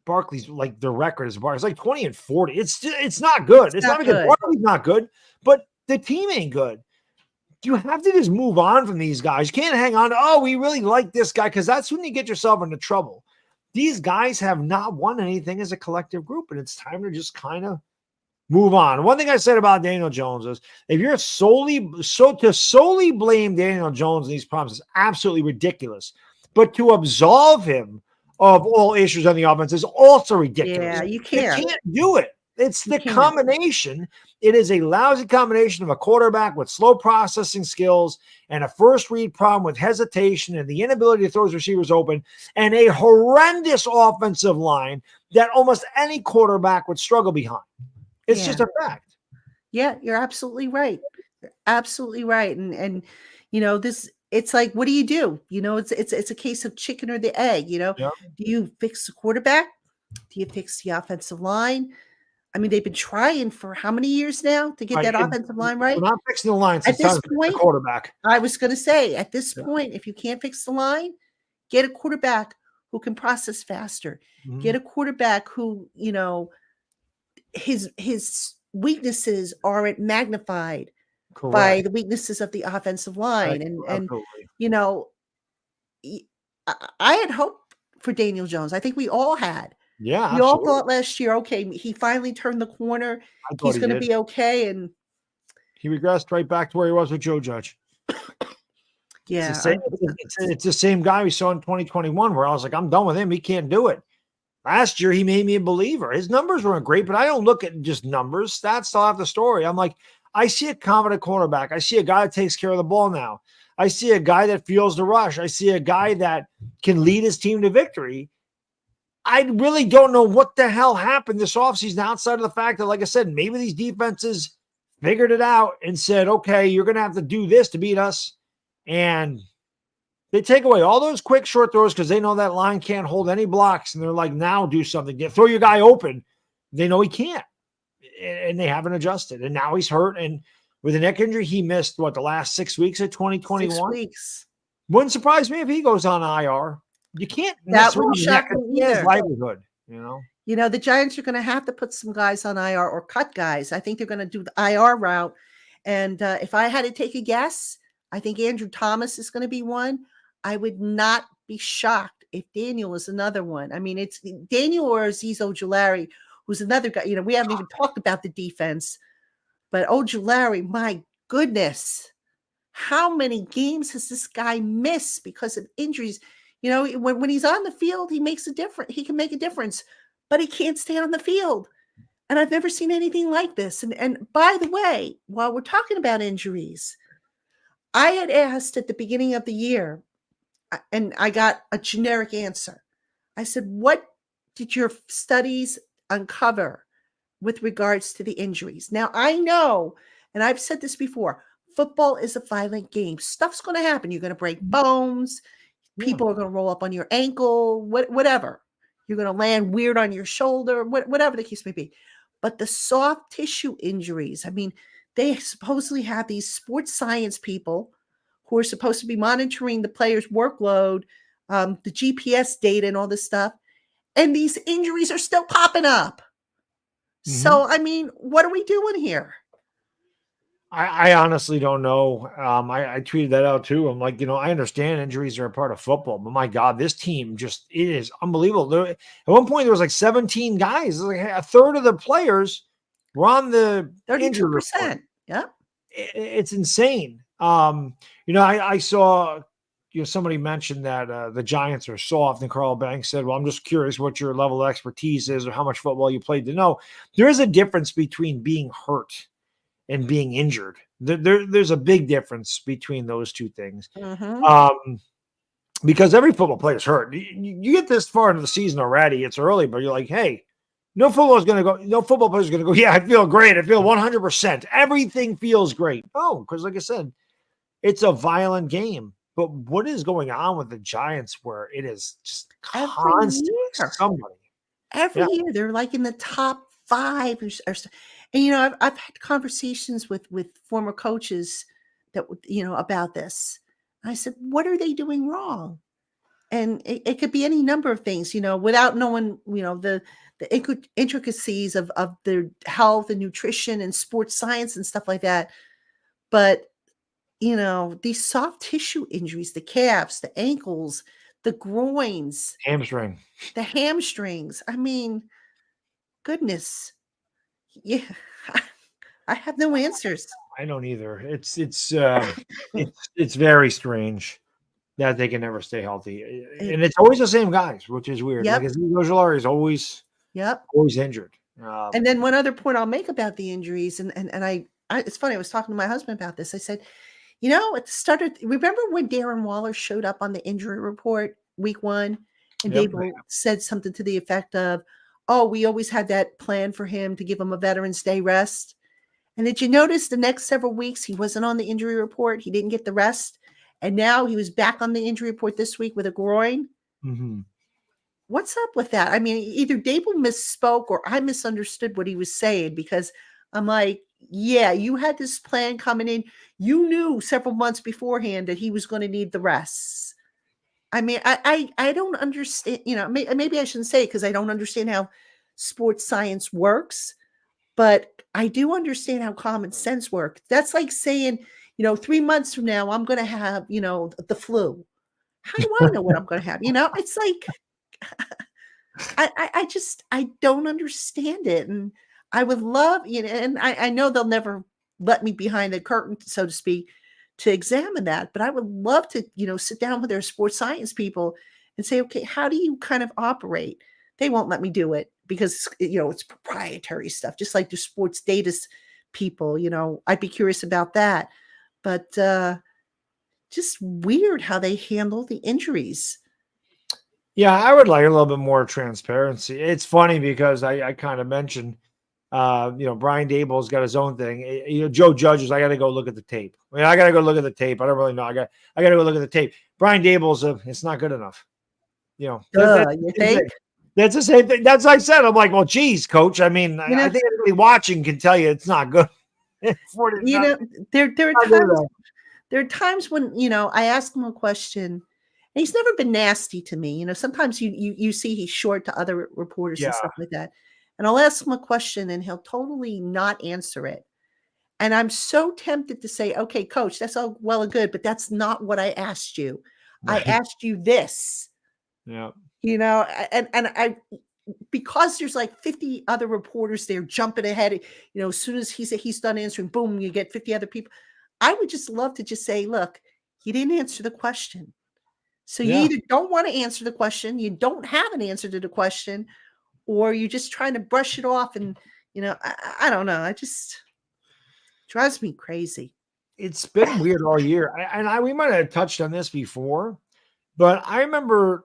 Barkley's like their record is. It's like 20-40. It's not good. It's not because Barkley's not good, but the team ain't good. You have to just move on from these guys. You can't hang on to, oh, we really like this guy, because that's when you get yourself into trouble. These guys have not won anything as a collective group, and it's time to just kind of move on. One thing I said about Daniel Jones is if you're solely blame Daniel Jones and these problems is absolutely ridiculous. But to absolve him of all issues on the offense is also ridiculous. Yeah, you You can't. can't do it. It's the can't. combination. It is a lousy combination of a quarterback with slow processing skills and a first read problem with hesitation and the inability to throw his receivers open and a horrendous offensive line that almost any quarterback would struggle behind. It's just a fact. Yeah, you're absolutely right. You're absolutely right. And this, it's like, what do? It's a case of chicken or the egg, Yep. Do you fix the quarterback? Do you fix the offensive line? I mean, they've been trying for how many years now to get that offensive line right? We're not fixing the line At since this time to point, the quarterback. I was going to say, at this point, if you can't fix the line, get a quarterback who can process faster. Get a quarterback who, his weaknesses aren't magnified by Correct. the weaknesses of the offensive line. And Absolutely. I had hope for Daniel Jones. I think we all had. Yeah, We all absolutely. thought last year, okay, he finally turned the corner. I thought He's he going to did. be okay. And He regressed right back to where he was with Joe Judge. yeah, It's the same guy we saw in 2021 where I was like, I'm done with him. He can't do it. Last year, he made me a believer. His numbers weren't great, but I don't look at just numbers. Stats tell half the story. I'm like, I see a confident quarterback. I see a guy that takes care of the ball now. I see a guy that feels the rush. I see a guy that can lead his team to victory. I really don't know what the hell happened this offseason outside of the fact that, like I said, maybe these defenses figured it out and said, okay, you're going to have to do this to beat us. And they take away all those quick short throws because they know that line can't hold any blocks. And they're like, now do something. Throw your guy open. They know he can't. And they haven't adjusted. And now he's hurt. And with a neck injury, he missed, the last 6 weeks of 2021? 6 weeks. Wouldn't surprise me if he goes on IR. You can't That wouldn't shock me his either. livelihood, The Giants are going to have to put some guys on IR or cut guys. I think they're going to do the IR route. And if I had to take a guess, I think Andrew Thomas is going to be one. I would not be shocked if Daniel is another one. I mean, it's Daniel or Azeez Ojulari, who's another guy. We haven't even talked about the defense, but Ojulari, my goodness, how many games has this guy missed because of injuries? When he's on the field, he makes a difference. He can make a difference, but he can't stay on the field. And I've never seen anything like this. And by the way, while we're talking about injuries, I had asked at the beginning of the year, and I got a generic answer. I said, what did your studies uncover with regards to the injuries? Now, I know, and I've said this before, football is a violent game. Stuff's going to happen. You're going to break bones. People are going to roll up on your ankle, whatever. You're going to land weird on your shoulder, whatever the case may be. But the soft tissue injuries, I mean, they supposedly have these sports science people who are supposed to be monitoring the player's workload, the GPS data and all this stuff. And these injuries are still popping up. So, I mean, what are we doing here? I honestly don't know. I tweeted that out too. I'm like, I understand injuries are a part of football, but my God, this team it is unbelievable. At one point, there was like 17 guys. Like a third of the players were on the 32%. Yeah. It's insane. I saw, somebody mentioned that the Giants are soft, and Carl Banks said, well, I'm just curious what your level of expertise is or how much football you played to know. There is a difference between being hurt and being injured. There's a big difference between those two things. Because every football player is hurt. You get this far into the season already. It's early, but you're like, hey, no football player is going to go, yeah, I feel great. I feel 100%. Everything feels great. Oh, because like I said, it's a violent game. But what is going on with the Giants where it is just constant somebody? Every year they're like in the top 5 or so. And, I've had conversations with former coaches that, about this. I said, what are they doing wrong? And it could be any number of things, without knowing, the intricacies of their health and nutrition and sports science and stuff like that. But, these soft tissue injuries, the calves, the ankles, the groins, the hamstrings. I mean, goodness. Yeah, I have no answers. I don't either. It's very strange. that they can never stay healthy. Eh, And it's always the same guys, which is weird. Yep. Like Ezekiel Ojulari is Yep. always injured. And then one other point I'll make about the injuries, and it's funny, I was talking to my husband about this. I said, at the start of, remember when Darren Waller showed up on the injury report week 1, and Yep. Dable said something to the effect of, "Oh, we always had that plan for him to give him a Veterans Day rest." And did you notice the next several weeks he wasn't on the injury report? He didn't get the rest, and now he was back on the injury report this week with a groin. Mm-hmm. What's up with that? I mean, either Dable misspoke or I misunderstood what he was saying, because I'm like, yeah, you had this plan coming in. You knew several months beforehand that he was going to need the rest. I mean, I don't understand, maybe I shouldn't say it because I don't understand how sports science works, but I do understand how common sense works. That's like saying, 3 months from now, I'm going to have, the flu. How do I know what I'm going to have? It's like, I don't understand it. And I would love, and I know they'll never let me behind the curtain, so to speak, to examine that, but I would love to, sit down with their sports science people and say, okay, how do you kind of operate? They won't let me do it because, it's proprietary stuff, just like the sports data people, I'd be curious about that. But just weird how they handle the injuries. Yeah, I would like a little bit more transparency. It's funny because I kind of mentioned, Brian Dable's got his own thing. Joe Judge is, I got to go look at the tape. I got to go look at the tape. I don't really know. I got to go look at the tape. Brian Dable's, it's not good enough. You think? That's the same thing. That's what I said. I'm like, well, geez, coach. I mean, I think everybody watching can tell you it's not good. There are times when, I ask him a question and he's never been nasty to me. Sometimes you see he's short to other reporters and stuff like that. And I'll ask him a question and he'll totally not answer it. And I'm so tempted to say, okay, coach, that's all well and good, but that's not what I asked you. Right. I asked you this. Yeah. And I, because there's like 50 other reporters there jumping ahead, as soon as he's done answering, boom, you get 50 other people. I would just love to just say, look, you didn't answer the question. So you either don't want to answer the question, you don't have an answer to the question, or you're just trying to brush it off. And, I don't know. It just drives me crazy. It's been weird all year. We might have touched on this before, but I remember,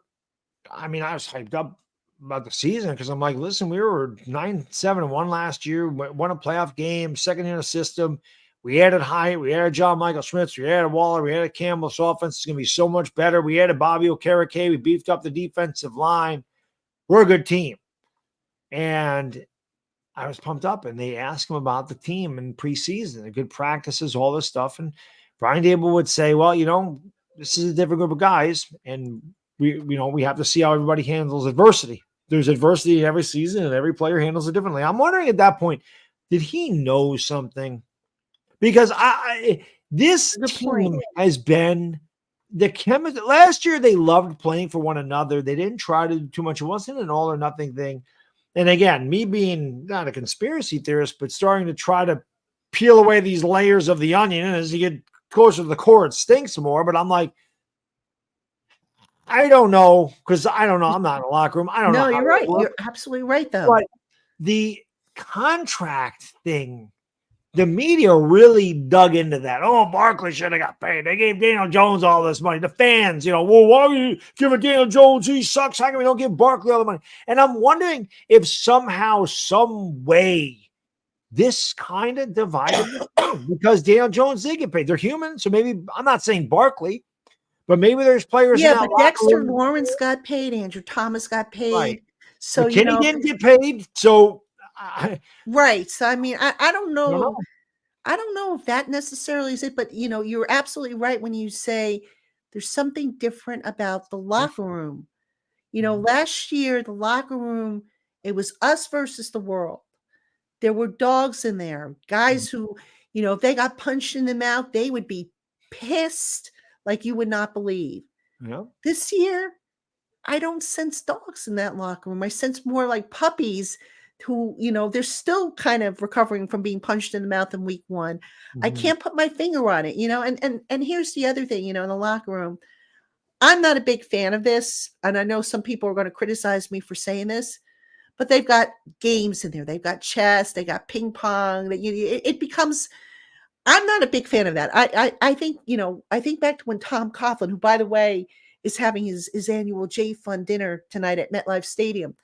I was hyped up about the season because I'm like, listen, we were 9-7-1 last year, won a playoff game, second in a system. We added Hyatt, we added John Michael Schmitz, we added Waller, we added Campbell. This offense is going to be so much better. We added Bobby Okereke, we beefed up the defensive line. We're a good team. And I was pumped up, and they asked him about the team in preseason, the good practices, all this stuff. And Brian Dable would say, well, this is a different group of guys, and we have to see how everybody handles adversity. There's adversity in every season, and every player handles it differently. I'm wondering at that point, did he know something? Because this team has been the chemistry. Last year, they loved playing for one another. They didn't try to do too much. It wasn't an all or nothing thing. And again, me being not a conspiracy theorist, but starting to try to peel away these layers of the onion. And as you get closer to the core, it stinks more. But I'm like, I don't know, because I don't know. I'm not in the locker room. I don't know. No, you're right. You're absolutely right, though. But the contract thing, the media really dug into that. Oh, Barkley should have got paid. They gave Daniel Jones all this money. The fans, well, why are you giving Daniel Jones? He sucks. How come we don't give Barkley all the money? And I'm wondering if somehow, some way, this kind of divided because Daniel Jones did get paid. They're human, so maybe I'm not saying Barkley, but maybe there's players. Yeah, but Dexter Lawrence got paid. Andrew Thomas got paid. Right. So Kenny didn't get paid. So right. So I mean, I don't know. I don't know if that necessarily is it, but you're absolutely right when you say there's something different about the locker room. Last year, the locker room, it was us versus the world. There were dogs in there, guys who, if they got punched in the mouth, they would be pissed like you would not believe. Yeah. This year, I don't sense dogs in that locker room. I sense more like puppies who, they're still kind of recovering from being punched in the mouth in week 1. I can't put my finger on it, and here's the other thing, in the locker room, I'm not a big fan of this, and I know some people are going to criticize me for saying this, but they've got games in there. They've got chess, they got ping pong. It becomes. I'm not a big fan of that. I think I think back to when Tom Coughlin, who by the way is having his annual J Fund dinner tonight at MetLife Stadium.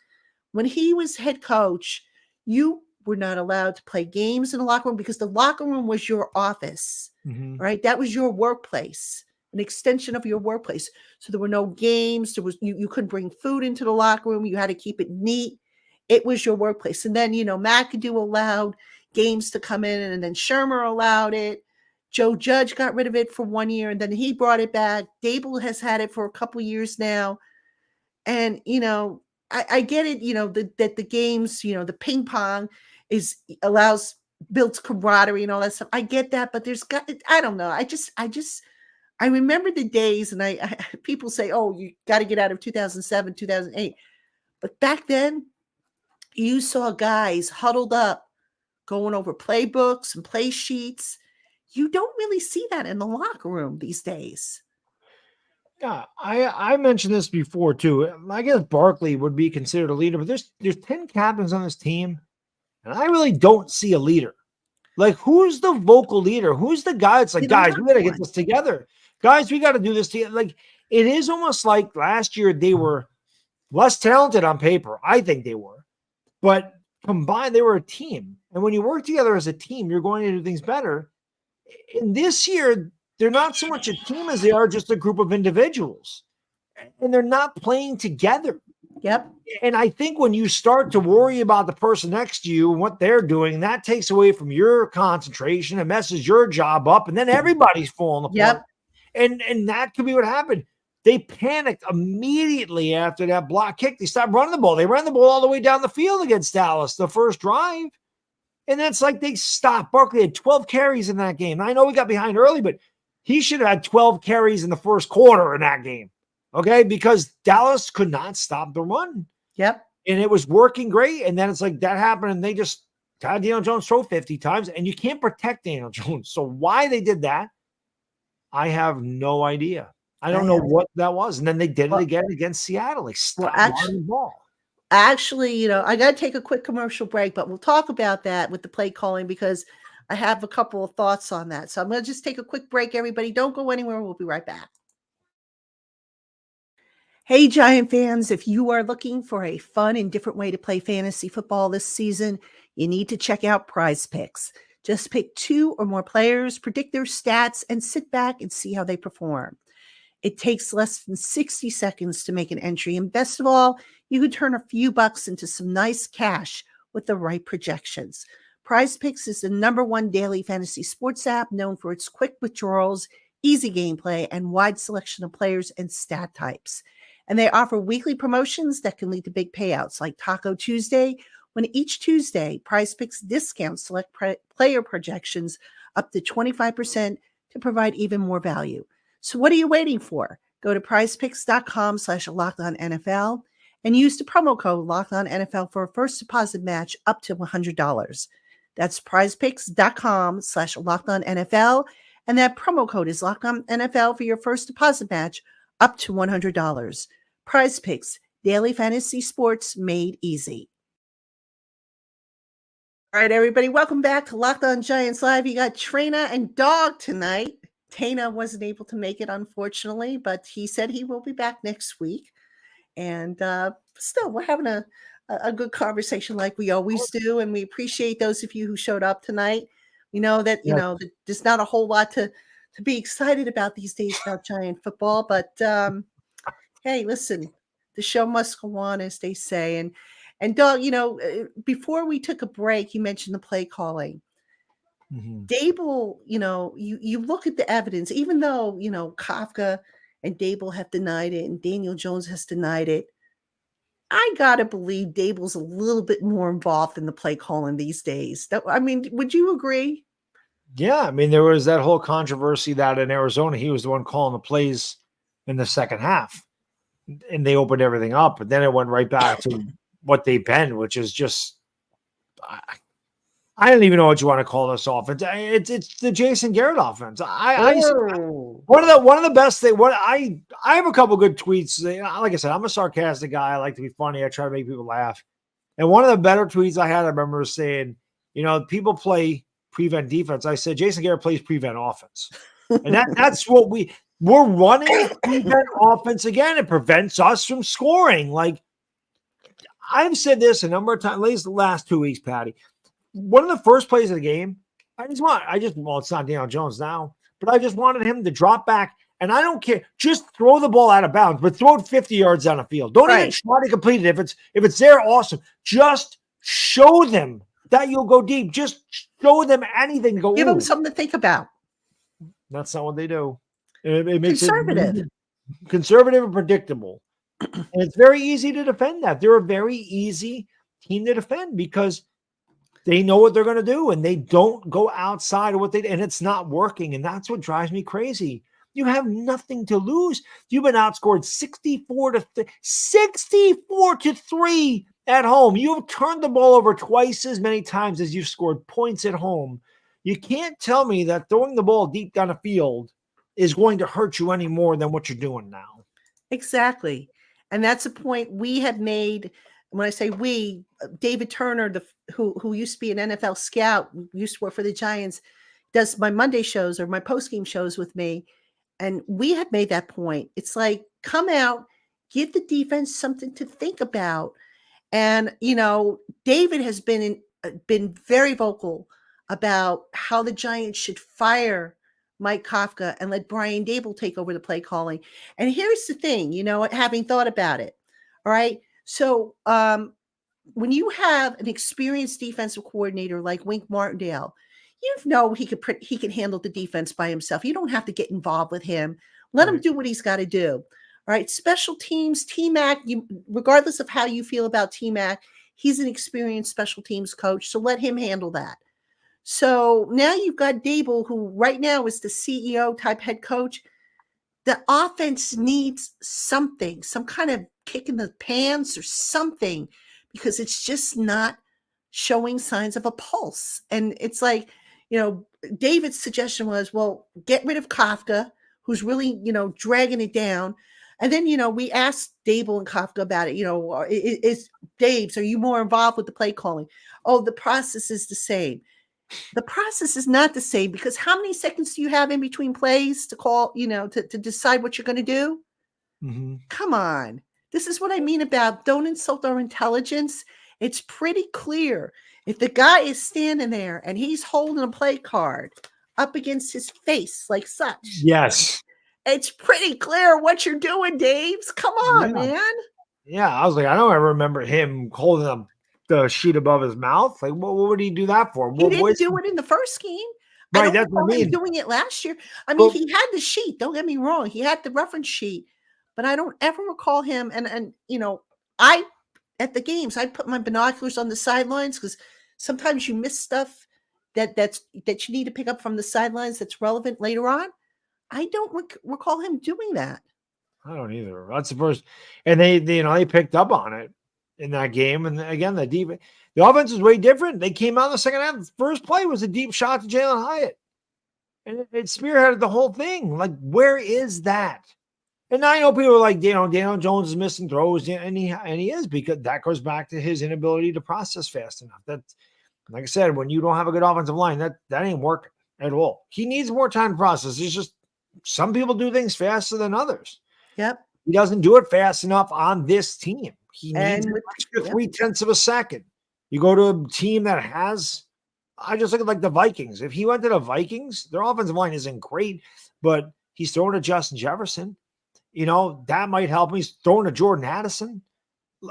When he was head coach, you were not allowed to play games in the locker room because the locker room was your office, right? That was your workplace, an extension of your workplace. So there were no games. There was you couldn't bring food into the locker room. You had to keep it neat. It was your workplace. And then, McAdoo allowed games to come in, and then Shermer allowed it. Joe Judge got rid of it for 1 year, and then he brought it back. Dable has had it for a couple years now. And, I get it, that the games, the ping pong allows builds camaraderie and all that stuff. I get that, but I don't know. I remember the days, and I people say, oh, you got to get out of 2007, 2008. But back then, you saw guys huddled up, going over playbooks and play sheets. You don't really see that in the locker room these days. Yeah, I mentioned this before too. I guess Barkley would be considered a leader, but there's 10 captains on this team, and I really don't see a leader. Like, who's the vocal leader? Who's the guy that's like, guys, we got to get this together. Guys, we got to do this together. Like, it is almost like last year they were less talented on paper. I think they were. But combined, they were a team. And when you work together as a team, you're going to do things better. And this year, they're not so much a team as they are just a group of individuals. And they're not playing together. Yep. And I think when you start to worry about the person next to you and what they're doing, that takes away from your concentration and messes your job up. And then everybody's falling apart. Yep. And that could be what happened. They panicked immediately after that block kick. They stopped running the ball. They ran the ball all the way down the field against Dallas the first drive. And that's like they stopped. Barkley had 12 carries in that game. I know we got behind early, but he should have had 12 carries in the first quarter in that game. Okay? Because Dallas could not stop the run. Yep. And it was working great. And then it's like that happened, and they just had Daniel Jones throw 50 times, and you can't protect Daniel Jones. So why they did that, I have no idea. I don't know what that was. And then they did it again against Seattle. Like, stop running the ball. Actually, I got to take a quick commercial break, but we'll talk about that with the play calling because I have a couple of thoughts on that. So I'm going to just take a quick break, everybody. Don't go anywhere. We'll be right back. Hey, Giant fans, if you are looking for a fun and different way to play fantasy football this season, you need to check out Prize Picks. Just pick 2 or more players, predict their stats, and sit back and see how they perform. It takes less than 60 seconds to make an entry. And best of all, you can turn a few bucks into some nice cash with the right projections. Prize Picks is the #1 daily fantasy sports app known for its quick withdrawals, easy gameplay, and wide selection of players and stat types. And they offer weekly promotions that can lead to big payouts like Taco Tuesday, when each Tuesday, Prize Picks discounts select player projections up to 25% to provide even more value. So what are you waiting for? Go to prizepicks.com/LockedOnNFL and use the promo code LockedOnNFL for a first deposit match up to $100. That's prizepicks.com/LockedOnNFL, and that promo code is LockedOnNFL for your first deposit match up to $100. Prize Picks, daily fantasy sports made easy. All right, everybody, welcome back to Locked On Giants Live. You got Trina and Dog tonight. Tana wasn't able to make it, unfortunately, but he said he will be back next week. And still, we're having a good conversation like we always do. And we appreciate those of you who showed up tonight. We know that, there's not a whole lot to be excited about these days about Giant football. But, hey, listen, the show must go on, as they say. And Doug, before we took a break, you mentioned the play calling. Mm-hmm. Dable, you look at the evidence, even though, Kafka and Dable have denied it and Daniel Jones has denied it. I got to believe Dable's a little bit more involved in the play calling these days. Would you agree? Yeah. I mean, there was that whole controversy that in Arizona, he was the one calling the plays in the second half and they opened everything up. But then it went right back to what they've been, which is just, I don't even know what you want to call this offense. It's the Jason Garrett offense. Oh. One of the best things. What I have a couple good tweets. Like I said, I'm a sarcastic guy. I like to be funny. I try to make people laugh. And one of the better tweets I had, I remember saying, people play prevent defense. I said Jason Garrett plays prevent offense, and that's what we're running prevent offense again. It prevents us from scoring. Like I've said this a number of times, at least the last 2 weeks, Patty. One of the first plays of the game, well, it's not Daniel Jones now, but I just wanted him to drop back, and I don't care. Just throw the ball out of bounds, but throw it 50 yards down the field. Don't even try to complete it. If it's there, awesome. Just show them that you'll go deep. Just show them anything. Give them something to think about. That's not what they do. It makes conservative. it conservative and predictable. And it's very easy to defend that. They're a very easy team to defend because they know what they're going to do, and they don't go outside of what and it's not working. And that's what drives me crazy. You have nothing to lose. You've been outscored 64 to 3 at home. You've turned the ball over twice as many times as you've scored points at home. You can't tell me that throwing the ball deep down the field is going to hurt you any more than what you're doing now. Exactly. And that's a point we have made. When I say we, David Turner, who used to be an NFL scout, used to work for the Giants, does my Monday shows or my post-game shows with me. And we have made that point. It's like, come out, give the defense something to think about. And, David has been very vocal about how the Giants should fire Mike Kafka and let Brian Dable take over the play calling. And here's the thing, having thought about it. All right. So when you have an experienced defensive coordinator like Wink Martindale, he can handle the defense by himself. You don't have to get involved with him. Let him do what he's got to do. All right. Special teams, T-Mac, regardless of how you feel about T-Mac, he's an experienced special teams coach. So let him handle that. So now you've got Dable, who right now is the CEO type head coach. The offense needs something, some kind of kick in the pants or something, because it's just not showing signs of a pulse. And it's like, David's suggestion was, well, get rid of Kafka, who's really, dragging it down. And then, we asked Dable and Kafka about it. Is Dave's, are you more involved with the play calling? Oh, the process is the same. The process is not the same, because how many seconds do you have in between plays to call, to decide what you're going to do? Mm-hmm. Come on. This is what I mean about don't insult our intelligence. It's pretty clear. If the guy is standing there and he's holding a play card up against his face like such. Yes. It's pretty clear what you're doing, Daves. Come on, man. Yeah. I was like, I don't ever remember him holding the sheet above his mouth. Like, what would he do that for? He didn't do it in the first game. Right, that's what I mean. Doing it last year. I mean, he had the sheet. Don't get me wrong. He had the reference sheet, but I don't ever recall him. And I at the games, I put my binoculars on the sidelines because sometimes you miss stuff that you need to pick up from the sidelines that's relevant later on. I don't recall him doing that. I don't either. That's the first, and they picked up on it in that game. And again, the offense is way different. They came out in the second half. The first play was a deep shot to Jalen Hyatt, and it spearheaded the whole thing. Like, where is that? And I know people are like, Daniel Jones is missing throws, and he is, because that goes back to his inability to process fast enough. That's, like I said, when you don't have a good offensive line, that ain't working at all. He needs more time to process. It's just some people do things faster than others. Yep. He doesn't do it fast enough on this team. He needs an extra 0.3 of a second. You go to a team that has, I just look at like the Vikings. If he went to the Vikings, their offensive line isn't great, but he's throwing to Justin Jefferson. That might help him. He's throwing to Jordan Addison.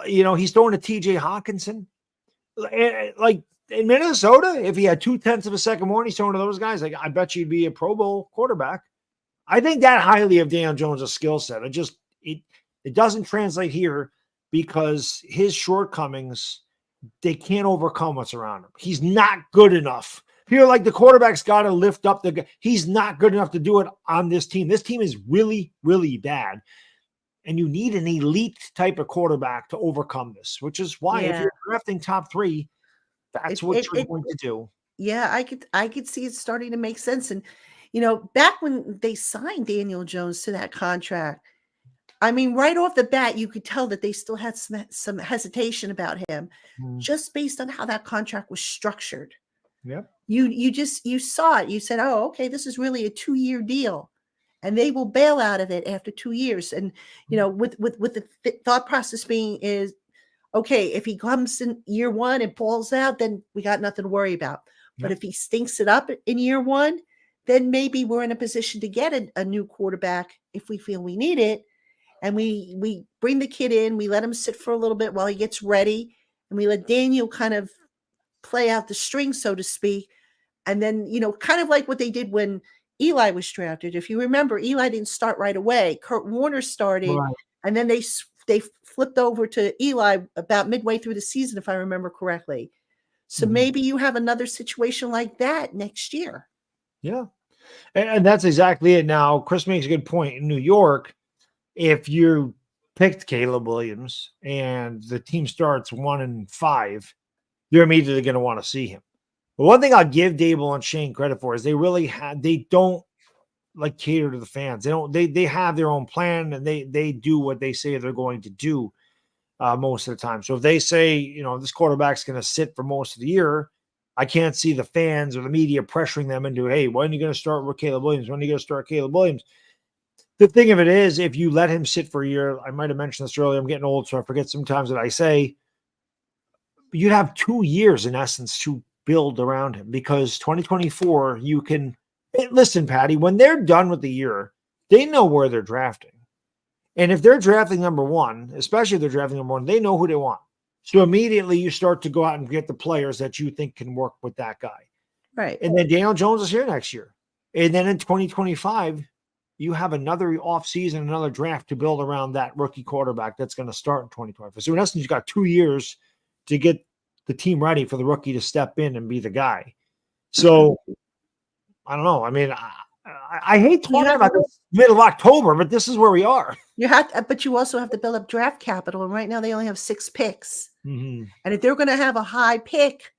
He's throwing to TJ Hawkinson. Like in Minnesota, if he had 0.2 of a second more and he's throwing to those guys, like, I bet you'd be a Pro Bowl quarterback. I think that highly of Daniel Jones' skill set. It doesn't translate here because his shortcomings, they can't overcome what's around him. He's not good enough. People like the quarterback's got to lift up he's not good enough to do it on this team. This team is really, really bad. And you need an elite type of quarterback to overcome this, which is why if you're drafting top 3, that's what you're going to do. Yeah, I could see it starting to make sense. And back when they signed Daniel Jones to that contract, I mean, right off the bat, you could tell that they still had some hesitation about him, Mm, just based on how that contract was structured. yep. You saw it. You said, "Oh, okay, this is really a 2-year deal, and they will bail out of it after 2 years." And with the thought process being is, okay, if he comes in year one and balls out, then we got nothing to worry about. But Yep. if he stinks it up in year one, then maybe we're in a position to get a new quarterback if we feel we need it. And we bring the kid in, we let him sit for a little bit while he gets ready, and we let Daniel kind of play out the string, so to speak. And then, kind of like what they did when Eli was drafted. If you remember, Eli didn't start right away. Kurt Warner started, Right. and then they flipped over to Eli about midway through the season, if I remember correctly. So Mhm. maybe you have another situation like that next year. Yeah. And that's exactly it. Now, Chris makes a good point. In New York, if you picked Caleb Williams and the team starts 1-5, you're immediately going to want to see him. But one thing I'll give Dable and Shane credit for is they don't like cater to the fans. They have their own plan, and they do what they say they're going to do most of the time. So if they say, this quarterback's going to sit for most of the year, I can't see the fans or the media pressuring them into, hey, when are you going to start with Caleb Williams? When are you going to start Caleb Williams? The thing of it is, if you let him sit for a year, I might have mentioned this earlier, I'm getting old, so I forget sometimes that I say, you'd have 2 years in essence to build around him, because 2024, you can listen, Patty, when they're done with the year, they know where they're drafting. And if they're drafting number one, especially if they're drafting number one, they know who they want. So immediately you start to go out and get the players that you think can work with that guy. Right. And then Daniel Jones is here next year. And then in 2025, you have another offseason, another draft to build around that rookie quarterback that's going to start in 2025. So in essence, you've got 2 years to get the team ready for the rookie to step in and be the guy. So I don't know. I mean, I hate talking about this middle of October, but this is where we are. But you also have to build up draft capital. And right now they only have 6 picks. Mm-hmm. And if they're going to have a high pick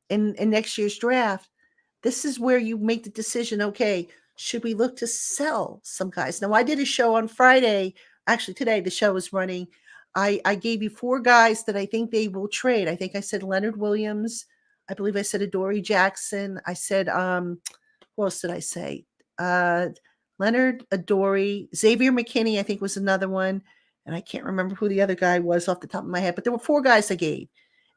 in next year's draft, this is where you make the decision. Okay, should we look to sell some guys? Now, I did a show on Friday. Actually, today the show is running. I gave you 4 guys that I think they will trade. I think I said Leonard Williams. I believe I said Adoree Jackson. I said, what else did I say? Leonard, Adoree, Xavier McKinney, I think was another one. And I can't remember who the other guy was off the top of my head, but there were 4 guys I gave.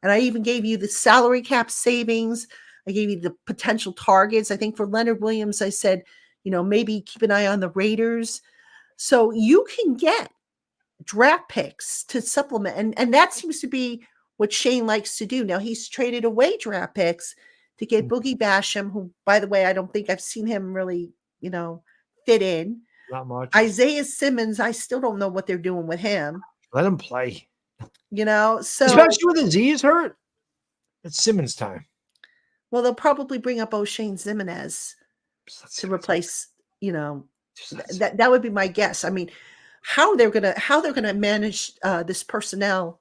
And I even gave you the salary cap savings. I gave you the potential targets. I think for Leonard Williams, I said, maybe keep an eye on the Raiders. So you can get draft picks to supplement. And that seems to be what Shane likes to do. Now, he's traded away draft picks to get Boogie Basham, who, by the way, I don't think I've seen him really, fit in. Not much. Isaiah Simmons, I still don't know what they're doing with him. Let him play. So especially with Aziz hurt, it's Simmons time. Well, they'll probably bring up O'Shane Zimenez to replace, that would be my guess. I mean, how they're gonna manage this personnel,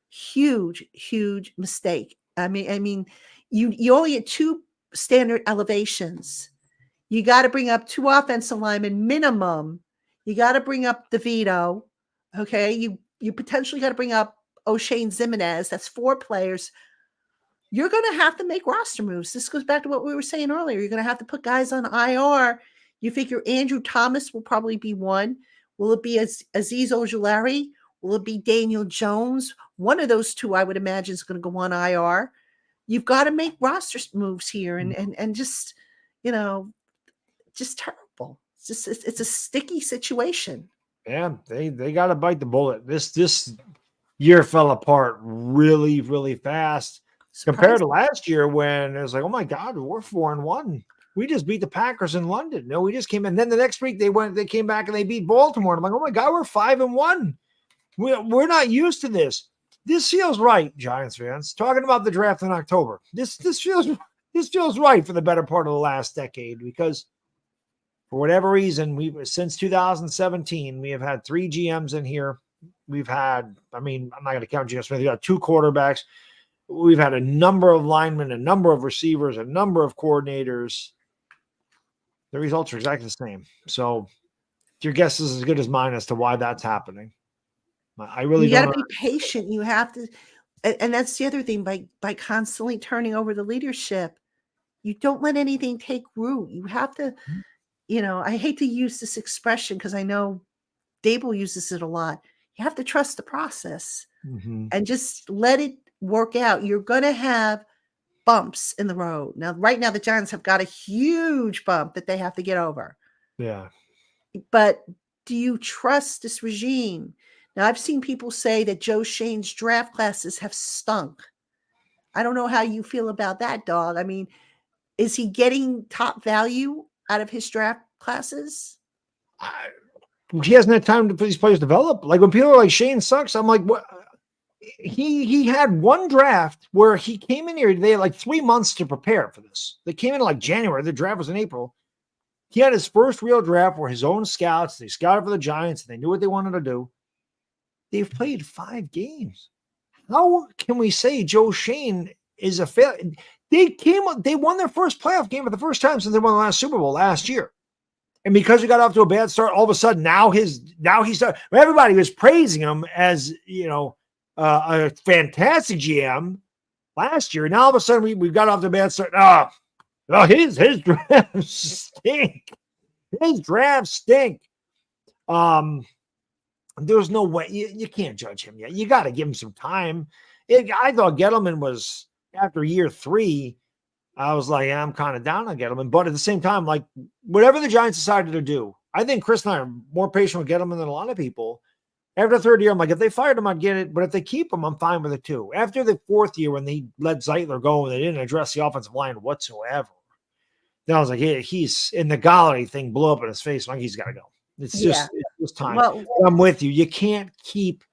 huge mistake. I mean, you only get 2 standard elevations. You got to bring up 2 offensive linemen minimum. You got to bring up DeVito. Okay, you potentially got to bring up O'Shane Zimenez. That's 4 players. You're going to have to make roster moves. This goes back to what we were saying earlier. You're going to have to put guys on IR. You figure Andrew Thomas will probably be one. Will it be Azeez Ojulari? Will it be Daniel Jones? One of those 2, I would imagine, is going to go on IR. You've got to make roster moves here, and just, just terrible. It's a sticky situation. Yeah, they got to bite the bullet. This year fell apart really, really fast. Compared to last year, when it was like, oh my God, we're 4-1. We just beat the Packers in London. No, we just came in. Then the next week they came back and they beat Baltimore. And I'm like, oh my God, we're 5-1. We're not used to this. This feels right, Giants fans. Talking about the draft in October. This feels right for the better part of the last decade, because for whatever reason, since 2017, we have had 3 GMs in here. We've had, I'm not going to count Geno Smith. We got 2 quarterbacks. We've had a number of linemen, a number of receivers, a number of coordinators. The results are exactly the same. So your guess is as good as mine as to why that's happening. I really You got don't to be patient. You have to, and that's the other thing. By constantly turning over the leadership, you don't let anything take root. You have to, I hate to use this expression because I know Dable uses it a lot. You have to trust the process and just let it work out. You're going to have bumps in the road. Now, right now, the Giants have got a huge bump that they have to get over. Yeah. But do you trust this regime? Now, I've seen people say that Joe Shane's draft classes have stunk. I don't know how you feel about that, dog. I mean, is he getting top value out of his draft classes? He hasn't had time to put these players develop. Like when people are like Shane sucks, I'm like, what? He had one draft where he came in here. They had like 3 months to prepare for this. They came in like January. The draft was in April. He had his first real draft where his own scouts, they scouted for the Giants, and they knew what they wanted to do. They've played 5 games. How can we say Joe Shane is a failure? They won their first playoff game for the first time since they won the last Super Bowl last year. And because he got off to a bad start, all of a sudden now he's everybody was praising him as, a fantastic GM last year. Now all of a sudden we've got off to a bad start. His drafts stink. His drafts stink. There's no way you can't judge him yet. You got to give him some time. I thought Gettleman was, after year 3, I was like, I'm kind of down on Gettleman. But at the same time, like whatever the Giants decided to do, I think Chris and I are more patient with Gettleman than a lot of people. After the 3rd year, I'm like, if they fired him, I'd get it. But if they keep him, I'm fine with it too. After the 4th year, when they let Zeitler go and they didn't address the offensive line whatsoever, then I was like, yeah, he's in the Galladay thing blew up in his face. I'm like, he's got to go. It's just time. Well, I'm with you. You can't keep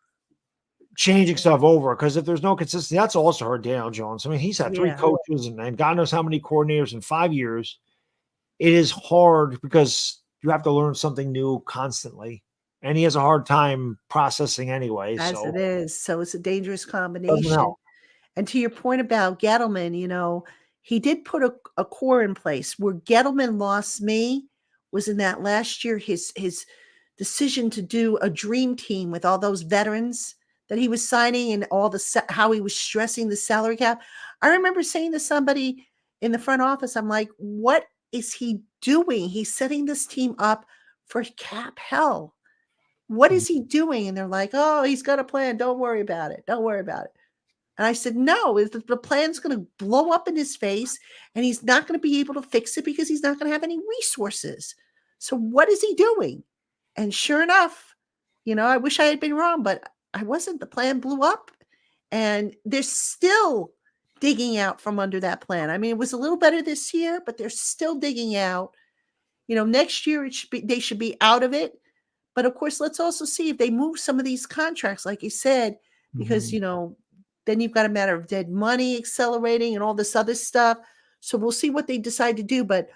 changing stuff over because if there's no consistency, that's also hurt Daniel Jones. I mean, he's had 3 coaches and God knows how many coordinators in 5 years. It is hard because you have to learn something new constantly. And he has a hard time processing anyway. As it is. So it's a dangerous combination. And to your point about Gettleman, he did put a core in place. Where Gettleman lost me was in that last year, his decision to do a dream team with all those veterans that he was signing and all how he was stressing the salary cap. I remember saying to somebody in the front office, I'm like, what is he doing? He's setting this team up for cap hell. What is he doing? And they're like, oh, he's got a plan. Don't worry about it. Don't worry about it. And I said, no, the plan's going to blow up in his face and he's not going to be able to fix it because he's not going to have any resources. So what is he doing? And sure enough, I wish I had been wrong, but I wasn't. The plan blew up and they're still digging out from under that plan. I mean, it was a little better this year, but they're still digging out. Next year they should be out of it. But of course, let's also see if they move some of these contracts, like you said, because, then you've got a matter of dead money accelerating and all this other stuff. So we'll see what they decide to do. But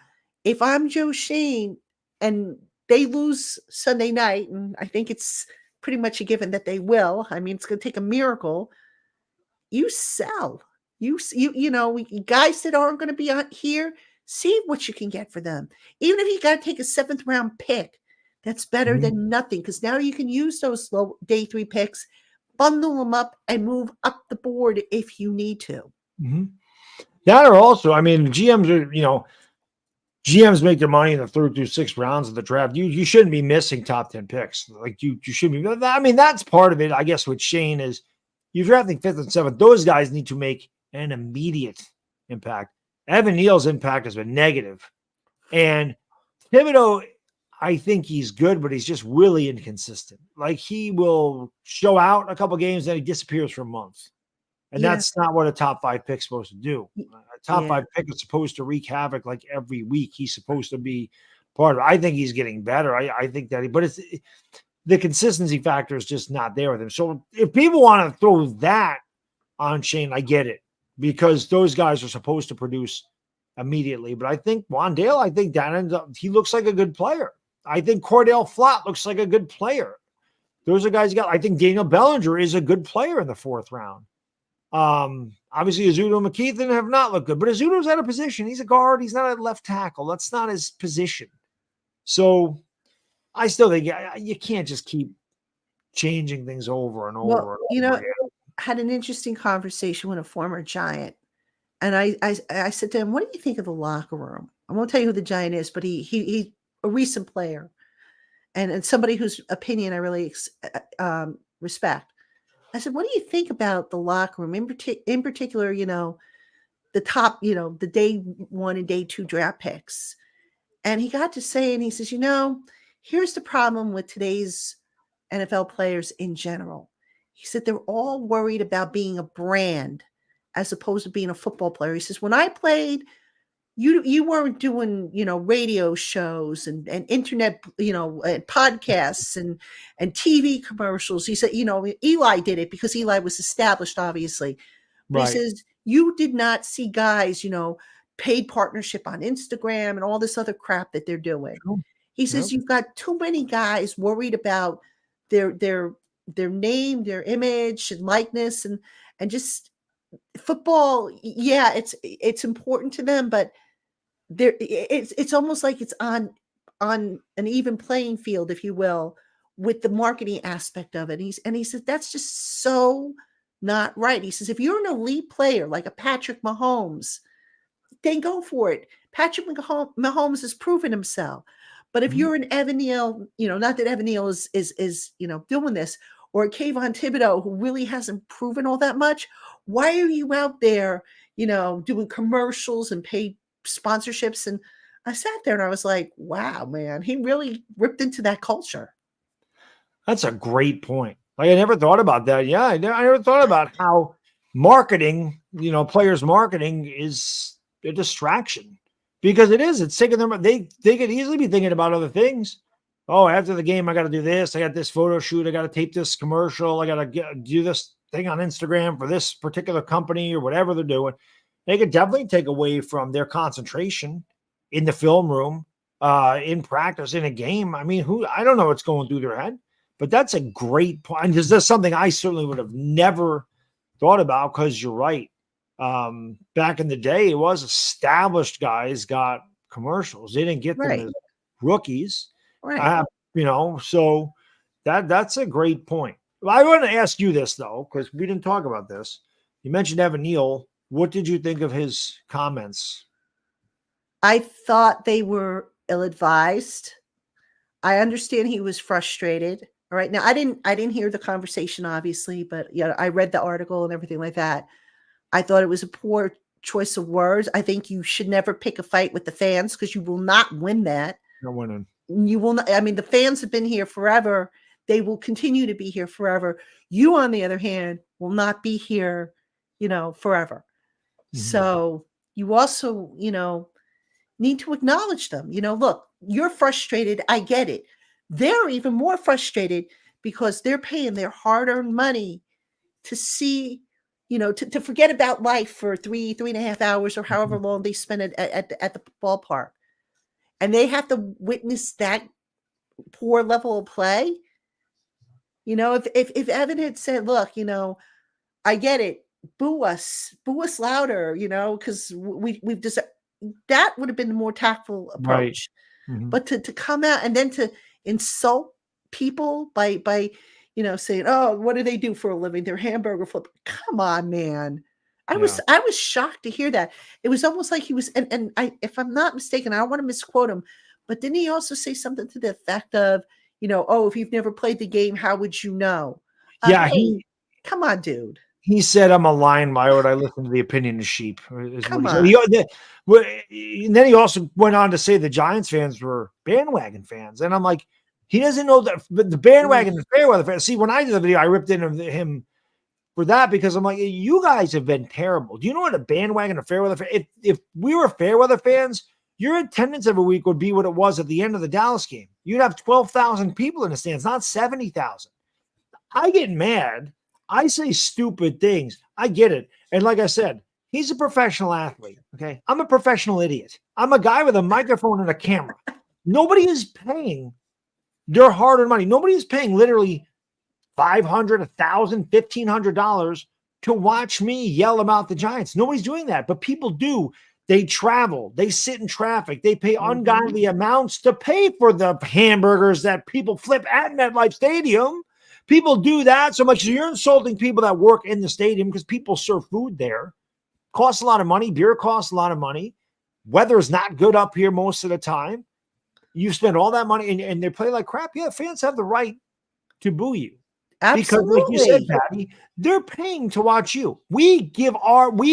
if I'm Joe Shane and they lose Sunday night, and I think it's pretty much a given that they will. I mean, it's going to take a miracle. You sell. Guys that aren't going to be out here, see what you can get for them. Even if you got to take a 7th round pick, that's better than nothing because now you can use those low day 3 picks, bundle them up, and move up the board if you need to. That or also, I mean, GMs make their money in the 3rd through 6th rounds of the draft. You shouldn't be missing top 10 picks. Like you shouldn't be. I mean, that's part of it. I guess with Shane is you're drafting 5th and 7th. Those guys need to make an immediate impact. Evan Neal's impact has been negative, and Thibodeau, I think he's good, but he's just really inconsistent. Like he will show out a couple games, then he disappears for a month. And that's not what a top 5 pick's supposed to do. A top 5 pick is supposed to wreak havoc like every week. He's supposed to be part of it. I think he's getting better. I think that but the consistency factor is just not there with him. So if people want to throw that on Shane, I get it because those guys are supposed to produce immediately. But I think Wandale, that ends up, he looks like a good player. I think Cordell Flott looks like a good player. Those are guys you got. I think Daniel Bellinger is a good player in the 4th round. Obviously, Azudo and McKeithen have not looked good, but Azudo's out of position. He's a guard. He's not a left tackle. That's not his position. So I still think you can't just keep changing things over and over Well, and over again. had an interesting conversation with a former Giant, and I said to him, "What do you think of the locker room?" I won't tell you who the Giant is, but he a recent player, and somebody whose opinion I really respect. I said, "What do you think about the locker room in particular? The top, the day 1 and day 2 draft picks." And he got to say, and he says, here's the problem with today's NFL players in general. He said they're all worried about being a brand as opposed to being a football player. He says, when I played, you weren't doing, radio shows and internet, and podcasts and TV commercials. He said, Eli did it because Eli was established, obviously. But Right. he says, you did not see guys, paid partnership on Instagram and all this other crap that they're doing. Sure. He says, you've got too many guys worried about their name, their image and likeness and just football. Yeah, it's important to them, but it's almost like it's on an even playing field, if you will, with the marketing aspect of it. He said that's just so not right. He says if you're an elite player like a Patrick Mahomes, then go for it. Patrick Mahomes has proven himself. But if you're an Evan Neal, not that Evan Neal is doing this, or a Kayvon Thibodeau who really hasn't proven all that much, why are you out there, doing commercials and paid sponsorships? And I sat there and I was like, wow, man, he really ripped into that culture. That's a great point. Like I never thought about that. Yeah, I never thought about how marketing, players' marketing is a distraction because it is. It's taking them. They could easily be thinking about other things. Oh, after the game, I got to do this. I got this photo shoot. I got to tape this commercial. I got to do this thing on Instagram for this particular company or whatever they're doing. They could definitely take away from their concentration in the film room, in practice, in a game. I mean, I don't know what's going through their head, but that's a great point. And this is something I certainly would have never thought about because you're right. Back in the day, it was established guys got commercials. They didn't get them as rookies. Right. So that's a great point. Well, I want to ask you this though, because we didn't talk about this. You mentioned Evan Neal. What did you think of his comments? I thought they were ill-advised. I understand he was frustrated. All right. Now I didn't hear the conversation, obviously, but I read the article and everything like that. I thought it was a poor choice of words. I think you should never pick a fight with the fans because you will not win that. Not winning. You will not. I mean, the fans have been here forever. They will continue to be here forever. You, on the other hand, will not be here, forever. Mm-hmm. So you also, need to acknowledge them. Look, you're frustrated. I get it. They're even more frustrated because they're paying their hard-earned money to see, to forget about life for 3.5 hours or however long they spend at the ballpark. And they have to witness that poor level of play. If Evan had said, look, I get it. Boo us louder, because we've just, that would have been the more tactful approach. Right. Mm-hmm. But to come out and then to insult people by saying, oh, what do they do for a living? They're hamburger flip. Come on, man. I was shocked to hear that. It was almost like he was, and if I'm not mistaken, I don't want to misquote him, but didn't he also say something to the effect of, oh, if you've never played the game, how would you know? Yeah, come on, dude. He said, I'm a lion. Why would I listen to the opinion of sheep? Come on. And then he also went on to say the Giants fans were bandwagon fans. And I'm like, he doesn't know that the bandwagon and fair weather fans. See, when I did the video, I ripped into him for that because I'm like, you guys have been terrible. Do you know what a bandwagon and fair weather fan? If we were fair weather fans, your attendance every week would be what it was at the end of the Dallas game. You'd have 12,000 people in the stands, not 70,000. I get mad. I say stupid things. I get it. And like I said, he's a professional athlete. Okay. I'm a professional idiot. I'm a guy with a microphone and a camera. Nobody is paying their hard-earned money. Nobody is paying literally $500, $1,000, $1,500 to watch me yell about the Giants. Nobody's doing that, but people do. They travel, they sit in traffic, they pay ungodly amounts to pay for the hamburgers that people flip at MetLife Stadium. People do that so much. So you're insulting people that work in the stadium because people serve food there. Costs a lot of money. Beer costs a lot of money. Weather is not good up here most of the time. You spend all that money and they play like crap. Yeah, fans have the right to boo you. Because like you said, Absolutely. Patty, they're paying to watch you. We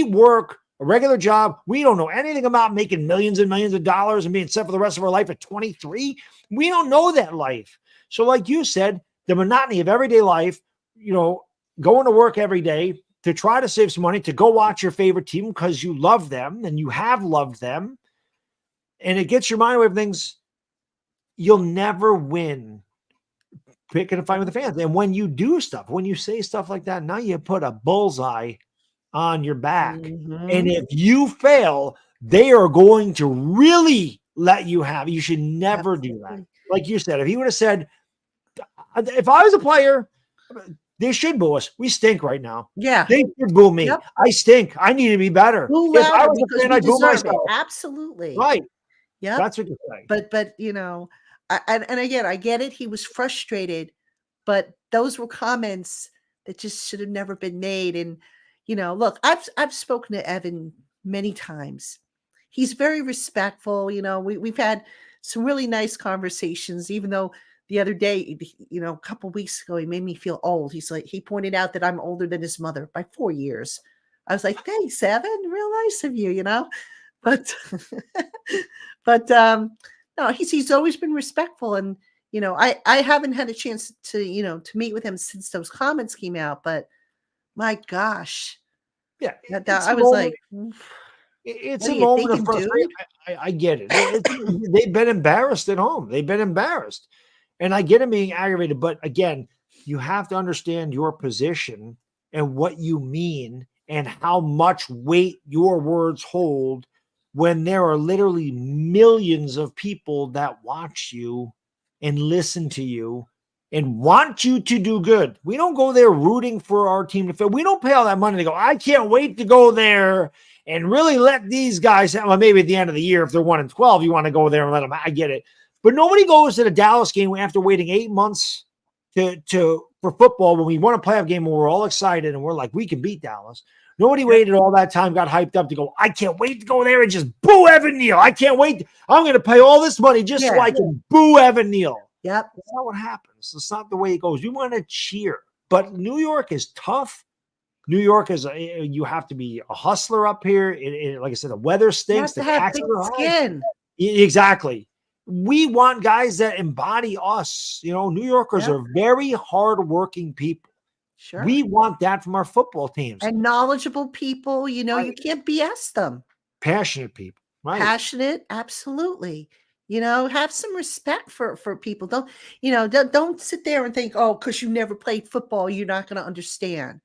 work a regular job. We don't know anything about making millions and millions of dollars and being set for the rest of our life at 23. We don't know that life. So like you said, the monotony of everyday life, going to work every day to try to save some money, to go watch your favorite team because you love them and you have loved them. And it gets your mind away from things. You'll never win picking a fight with the fans. And when you do stuff, when you say stuff like that, now you put a bullseye on your back. And if you fail, they are going to really let you have. You should never do that. Like you said, if he would have said, if I was a player, they should boo us. We stink right now. Yeah. They should boo me. Yep. I stink. I need to be better. Boo If I louder was a because fan, we I'd boo deserve it. myself. Absolutely. Right. Yeah. That's what you say. But and again, I get it. He was frustrated, but those were comments that just should have never been made. And look, I've spoken to Evan many times. He's very respectful. We've had some really nice conversations, even though the other day, a couple weeks ago, he made me feel old. He pointed out that I'm older than his mother by 4 years. I was like, thanks, Evan. Real nice of you, but, no, he's always been respectful. And, I haven't had a chance to meet with him since those comments came out, but my gosh. Yeah. I was like, it's what a are you moment of thinking, frustration. I get it. They've been embarrassed at home. They've been embarrassed. And I get them being aggravated. But again, you have to understand your position and what you mean and how much weight your words hold when there are literally millions of people that watch you and listen to you and want you to do good. We don't go there rooting for our team to fail. We don't pay all that money to go, I can't wait to go there and really let these guys, well, maybe at the end of the year, if they're 1-12, you want to go there and let them, I get it. But nobody goes to the Dallas game after waiting 8 months for football when we won a playoff game and we're all excited and we're like, we can beat Dallas. Nobody waited all that time, got hyped up to go, I can't wait to go there and just boo Evan Neal. I can't wait. I'm going to pay all this money just so I can boo Evan Neal. Yep. That's not what happens. That's not the way it goes. We want to cheer. But New York is tough. New York is, you have to be a hustler up here. Like I said, the weather stinks. You have to have thick skin. Exactly. We want guys that embody us. New Yorkers are very hardworking people. Sure. We want that from our football teams. And knowledgeable people, you can't BS them. Passionate people. Right. Passionate, absolutely. Have some respect for people. Don't sit there and think, oh, because you never played football, you're not going to understand.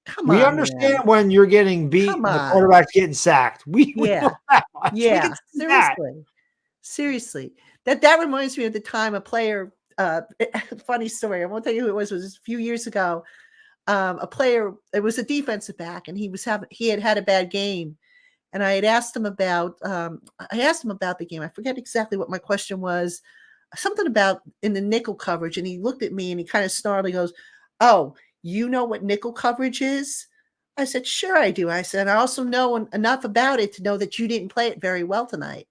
Come on. We understand when you're getting beat and the quarterback's getting sacked. Seriously. That reminds me of the time a player, funny story. I won't tell you who it was a few years ago. A player, it was a defensive back, and he had a bad game. And I had asked him about the game. I forget exactly what my question was. Something about in the nickel coverage. And he looked at me and he kind of snarled. He goes, oh, you know what nickel coverage is? I said, sure I do. I said, I also know enough about it to know that you didn't play it very well tonight.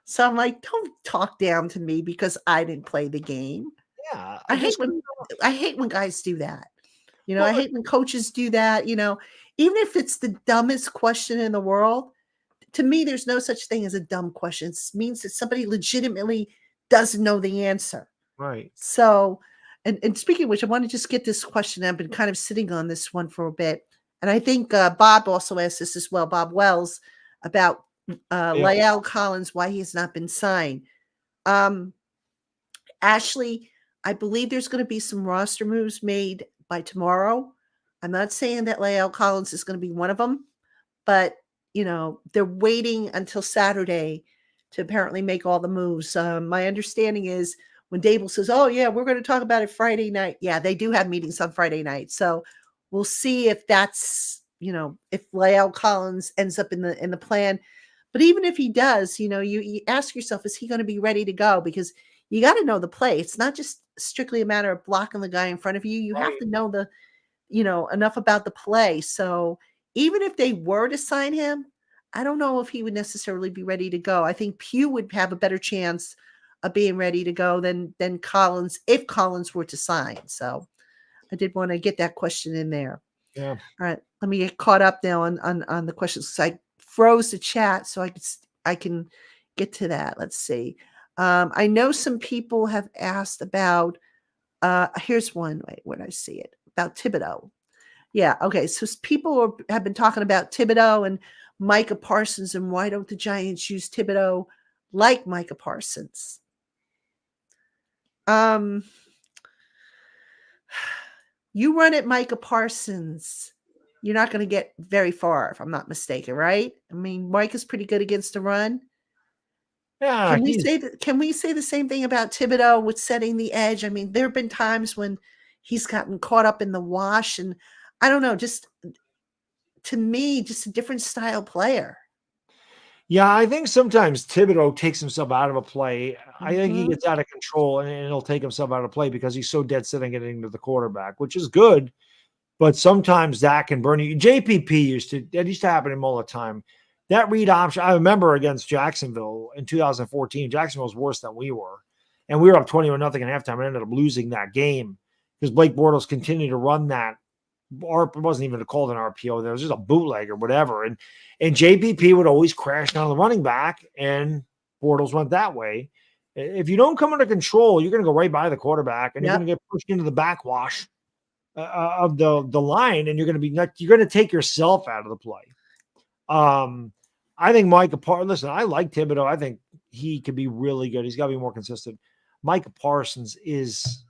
So I'm like, don't talk down to me because I didn't play the game. Yeah. I hate when guys do that. I hate when coaches do that, even if it's the dumbest question in the world. To me, there's no such thing as a dumb question. It means that somebody legitimately doesn't know the answer. Right. So, and speaking of which, I want to just get this question. I've been kind of sitting on this one for a bit. And I think Bob also asked this as well, Bob Wells, about La'el Collins, why he has not been signed. Ashley, I believe there's going to be some roster moves made by tomorrow. I'm not saying that La'el Collins is going to be one of them, but they're waiting until Saturday to apparently make all the moves. My understanding is when Dable says, oh yeah, we're going to talk about it Friday night. Yeah, they do have meetings on Friday night. So we'll see if that's, if La'el Collins ends up in the plan. But even if he does, you ask yourself, is he going to be ready to go? Because you got to know the play. It's not just strictly a matter of blocking the guy in front of you. You have to know enough about the play. So even if they were to sign him, I don't know if he would necessarily be ready to go. I think Pugh would have a better chance of being ready to go than Collins, if Collins were to sign. So I did want to get that question in there. Yeah. All right. Let me get caught up now on the questions. So I froze the chat so I can get to that. Let's see. I know some people have asked about, here's one. Wait, where did I see it? About Thibodeau. Yeah. Okay. So people have been talking about Thibodeau and Micah Parsons, and why don't the Giants use Thibodeau like Micah Parsons? You run at Micah Parsons, you're not going to get very far, if I'm not mistaken, right? I mean, Micah's pretty good against the run. Yeah. Can we say the same thing about Thibodeau with setting the edge? I mean, there have been times when he's gotten caught up in the wash, and I don't know, just to me, just a different style player. Yeah, I think sometimes Thibodeau takes himself out of a play. I think he Mhm. gets out of control and he'll take himself out of play because he's so dead set on getting to the quarterback, which is good. But sometimes that can burn you. JPP used to happen to him all the time. That read option, I remember against Jacksonville in 2014. Jacksonville was worse than we were. And we were up 21-0 at halftime and ended up losing that game because Blake Bortles continued to run that. It wasn't even called an RPO. There was just a bootleg or whatever. And JPP would always crash down the running back, and Bortles went that way. If you don't come under control, you're going to go right by the quarterback, and you're going to get pushed into the backwash of the line, and you're going to take yourself out of the play. I think Micah Parsons. Listen, I like Thibodeau. I think he could be really good. He's got to be more consistent. Micah Parsons is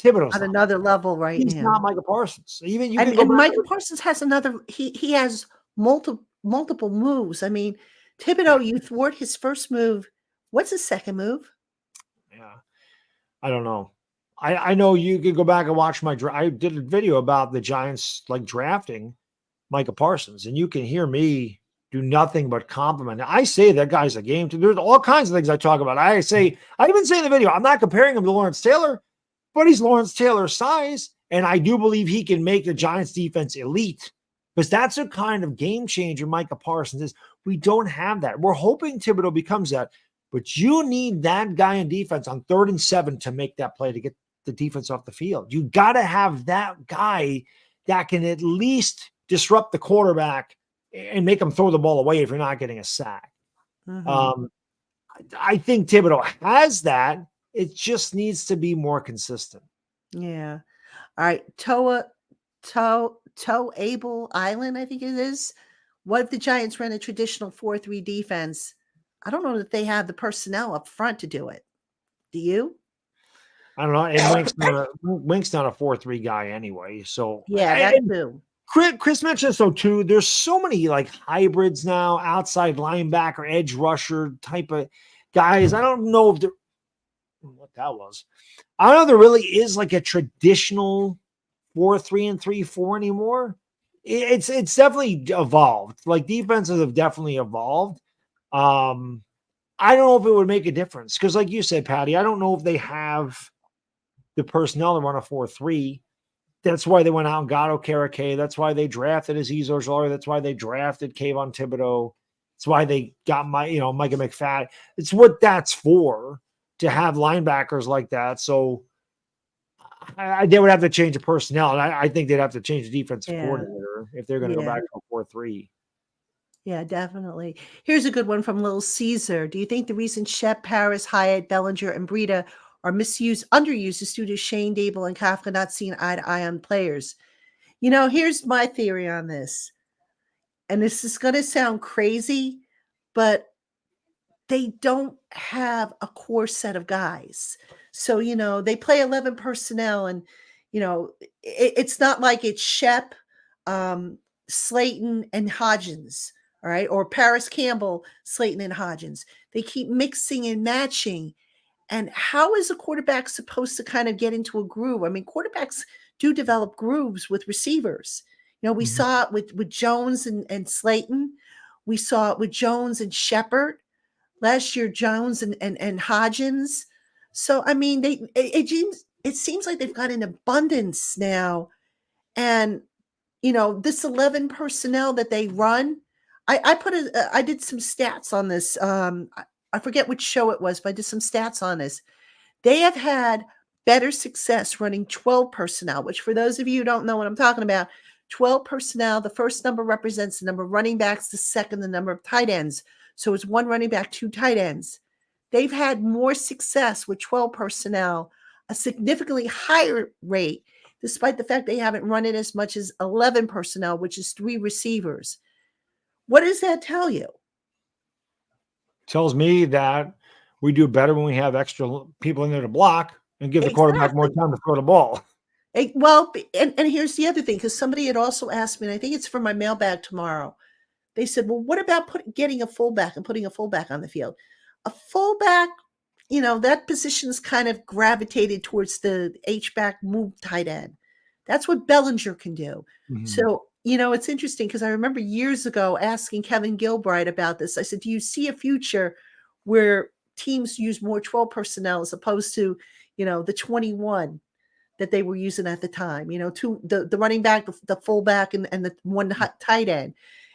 Thibodeau's on another level right He's now. not Micah Parsons. Even you And, can go and back Micah Parsons has another. He has multiple moves. I mean, Thibodeau, you thwart his first move. What's his second move? Yeah, I don't know. I know you could go back and watch I did a video about the Giants like drafting Micah Parsons, and you can hear me do nothing but compliment. I say that guy's a game. There's all kinds of things I talk about. I even say in the video, I'm not comparing him to Lawrence Taylor, but he's Lawrence Taylor's size, and I do believe he can make the Giants defense elite because that's a kind of game changer Micah Parsons is. We don't have that. We're hoping Thibodeau becomes that, but you need that guy in defense on 3rd and 7 to make that play to get the defense off the field. You got to have that guy that can at least disrupt the quarterback and make him throw the ball away if you're not getting a sack. Mm-hmm. I think Thibodeau has that. It just needs to be more consistent. Yeah. All right. Able Island, I think it is. What if the Giants ran a traditional 4-3 defense? I don't know that they have the personnel up front to do it. Do you? I don't know. And Wink's not a 4-3 guy anyway. So yeah, that too. Chris mentioned so too. There's so many like hybrids now, outside linebacker, edge rusher type of guys. I don't know if what that was. I don't know if there really is like a traditional 4-3 and 3-4 anymore. It's definitely evolved. Like defenses have definitely evolved. I don't know if it would make a difference because, like you said, Patty, I don't know if they have the personnel to run a 4-3. That's why they went out and got Okereke. That's why they drafted Azeez Ojulari. That's why they drafted Kayvon Thibodeau. That's why they got Micah McFadden. It's what that's for, to have linebackers like that. So they would have to change the personnel. And I think they'd have to change the defensive coordinator if they're going to go back to a 4-3. Yeah, definitely. Here's a good one from Little Caesar. Do you think the reason Shep, Paris, Hyatt, Bellinger, and Breida are underused is due to Shane, Dable, and Kafka not seeing eye to eye on players? Here's my theory on this. And this is going to sound crazy, but they don't have a core set of guys. So, they play 11 personnel and, it's not like it's Shep, Slayton, and Hodgins. All right. Or Paris Campbell, Slayton, and Hodgins. They keep mixing and matching. And how is a quarterback supposed to kind of get into a groove? I mean, quarterbacks do develop grooves with receivers. You know, we saw it with Jones and Slayton. We saw it with Jones and Shepard. Last year, Jones and Hodgins. So, I mean, it seems like they've got an abundance now. And, you know, this 11 personnel that they run, I did some stats on this. I forget which show it was, but I did some stats on this. They have had better success running 12 personnel, which for those of you who don't know what I'm talking about, 12 personnel, the first number represents the number of running backs, the second, the number of tight ends. So it's 1 running back, 2 tight ends. They've had more success with 12 personnel, a significantly higher rate, despite the fact they haven't run it as much as 11 personnel, which is 3 receivers. What does that tell you? Tells me that we do better when we have extra people in there to block and give the quarterback more time to throw the ball. Well, and here's the other thing, because somebody had also asked me, and I think it's for my mailbag tomorrow. They said, well, what about getting a fullback and putting a fullback on the field? A fullback, you know, that position's kind of gravitated towards the H-back move tight end. That's what Bellinger can do. Mm-hmm. So, you know, it's interesting because I remember years ago asking Kevin Gilbride about this. I said, do you see a future where teams use more 12 personnel as opposed to, you know, the 21 that they were using at the time, you know, the running back, the fullback, and the one tight end.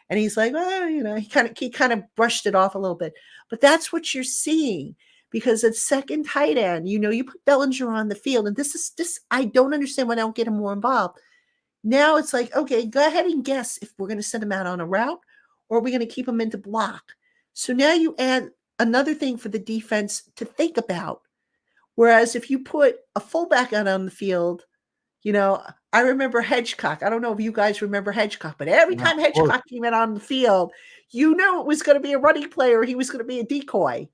And he's like, well, you know, he kind of brushed it off a little bit. But that's what you're seeing, because at second tight end, you know, you put Bellinger on the field, and this I don't understand why they don't get him more involved. Now it's like, okay, go ahead and guess if we're going to send him out on a route or are we going to keep him into block. So now you add another thing for the defense to think about. Whereas if you put a fullback out on the field, you know, I remember Hedgecock. I don't know if you guys remember Hedgecock, but every time Hedgecock came out on the field, you knew it was going to be a running play or he was going to be a decoy.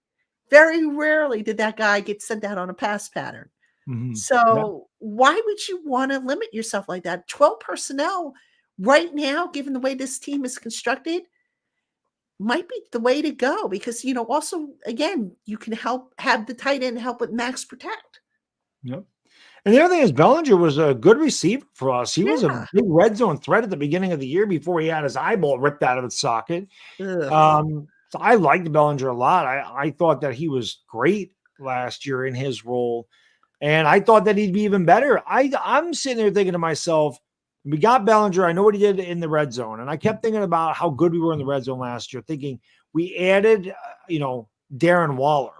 Very rarely did that guy get sent out on a pass pattern. Mm-hmm. So why would you want to limit yourself like that? 12 personnel right now, given the way this team is constructed, might be the way to go, because, you know, also, again, you can have the tight end help with max protect. Yep. And the other thing is Bellinger was a good receiver for us. He was a big red zone threat at the beginning of the year before he had his eyeball ripped out of its socket. So I liked Bellinger a lot. I thought that he was great last year in his role. And I thought that he'd be even better. I'm sitting there thinking to myself, we got Bellinger. I know what he did in the red zone. And I kept thinking about how good we were in the red zone last year, thinking we added, Darren Waller.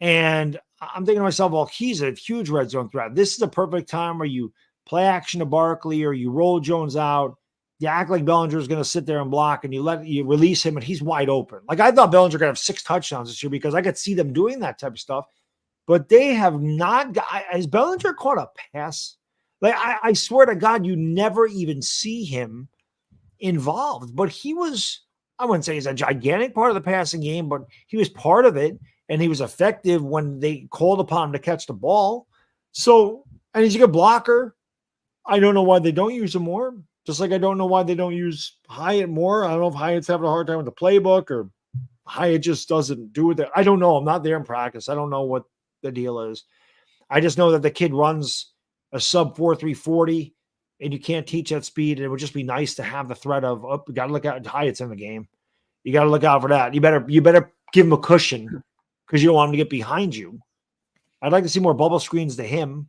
And I'm thinking to myself, well, he's a huge red zone threat. This is a perfect time where you play action to Barkley or you roll Jones out. You act like Bellinger is going to sit there and block, and you release him and he's wide open. Like, I thought Bellinger could have 6 touchdowns this year because I could see them doing that type of stuff. But they have not got. Has Bellinger caught a pass? Like, I swear to God, you never even see him involved. But he was, I wouldn't say he's a gigantic part of the passing game, but he was part of it. And he was effective when they called upon him to catch the ball. So, and he's a good blocker. I don't know why they don't use him more. Just like I don't know why they don't use Hyatt more. I don't know if Hyatt's having a hard time with the playbook or Hyatt just doesn't do it. I don't know. I'm not there in practice. I don't know what the deal is. I just know that the kid runs a sub 4.340 and you can't teach that speed. And it would just be nice to have the threat of, you got to look out. Hyatt's in the game. You got to look out for that. You better give him a cushion, because you don't want him to get behind you. I'd like to see more bubble screens to him,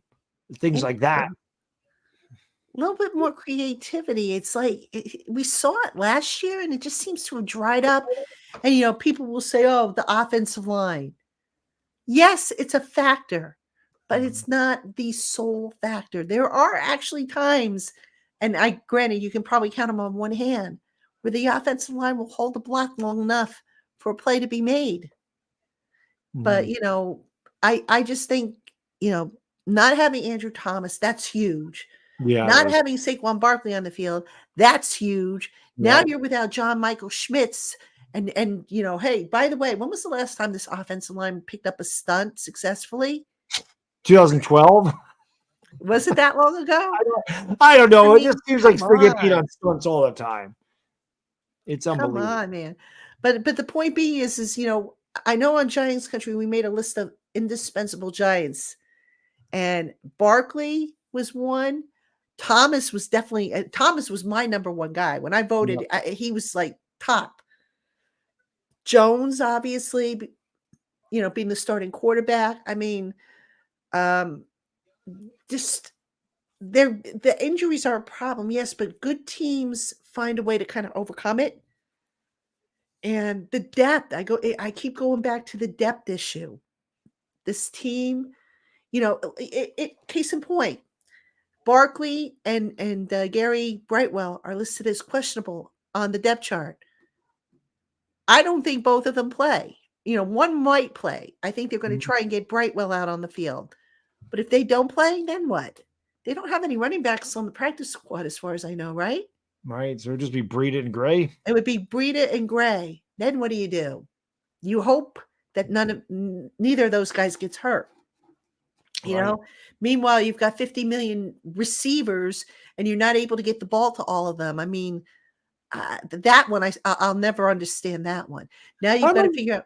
things like that. A little bit more creativity. It's like we saw it last year, and it just seems to have dried up. And, people will say, oh, the offensive line. Yes, it's a factor, but it's not the sole factor. There are actually times, and granted, you can probably count them on one hand, where the offensive line will hold the block long enough for a play to be made. But, I just think, not having Andrew Thomas, that's huge. Yeah. Not having Saquon Barkley on the field, that's huge. Now you're without John Michael Schmitz. And hey, by the way, when was the last time this offensive line picked up a stunt successfully? 2012. Was it that long ago? I don't know. It just seems like they get beat on stunts all the time. It's unbelievable. Come on, man. But the point being is, I know on Giants Country, we made a list of indispensable Giants, and Barkley was one. Thomas was definitely Thomas was my number one guy. When I voted, he was like top. Jones, obviously, being the starting quarterback. I mean, just the injuries are a problem, yes, but good teams find a way to kind of overcome it. And the depth, I keep going back to the depth issue. This team, case in point, Barkley and Gary Brightwell are listed as questionable on the depth chart. I don't think both of them play. One might play. I think they're going to try and get Brightwell out on the field. But if they don't play, then what? They don't have any running backs on the practice squad, as far as I know, right? Right. So it would just be Breida and Gray. It would be Breida and Gray. Then what do? You hope that neither of those guys gets hurt. You know. Meanwhile, you've got 50 million receivers, and you're not able to get the ball to all of them. I mean, that one I'll never understand that one. Now you've got to figure out.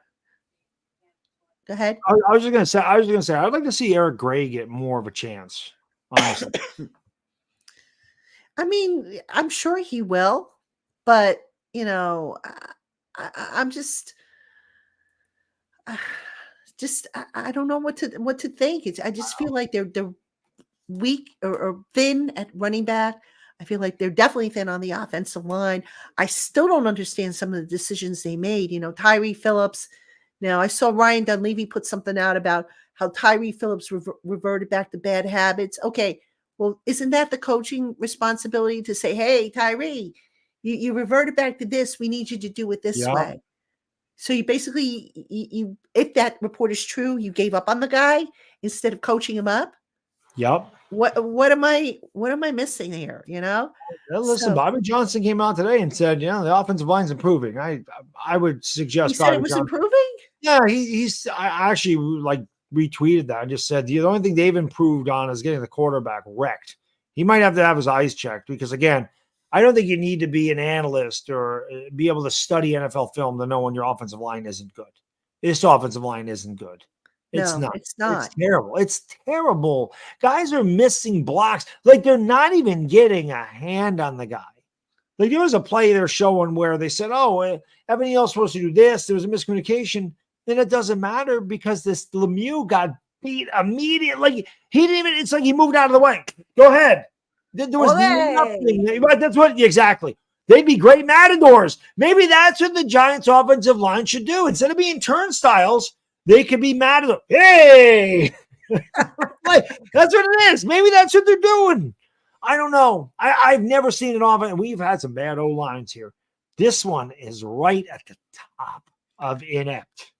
Go ahead. I was just gonna say I'd like to see Eric Gray get more of a chance. Honestly. I mean, I'm sure he will, but I'm just I don't know what to think. I just feel like they're weak or thin at running back. I feel like they're definitely thin on the offensive line. I still don't understand some of the decisions they made. Tyree Phillips. Now, I saw Ryan Dunleavy put something out about how Tyree Phillips reverted back to bad habits. Okay, well, isn't that the coaching responsibility to say, hey, Tyree, you reverted back to this. We need you to do it this way. So you basically, if that report is true, you gave up on the guy instead of coaching him up. Yep. What am I missing here? Listen, Bobby Johnson came out today and said, the offensive line's improving. I would suggest he said it was improving. Yeah, I actually retweeted that. I just said the only thing they've improved on is getting the quarterback wrecked. He might have to have his eyes checked because, again, I don't think you need to be an analyst or be able to study NFL film to know when your offensive line isn't good. This offensive line isn't good. It's not. It's terrible. It's terrible. Guys are missing blocks. They're not even getting a hand on the guy. There was a play they're showing where they said, everybody else supposed to do this. There was a miscommunication. Then it doesn't matter because this Lemieux got beat immediately. He didn't even, it's like he moved out of the way. Go ahead. There was nothing. That's what, exactly. They'd be great matadors. Maybe that's what the Giants offensive line should do. Instead of being turnstiles, they could be matadors. Hey! That's what it is. Maybe that's what they're doing. I don't know. I've never seen an offense. We've had some bad O-lines here. This one is right at the top of inept.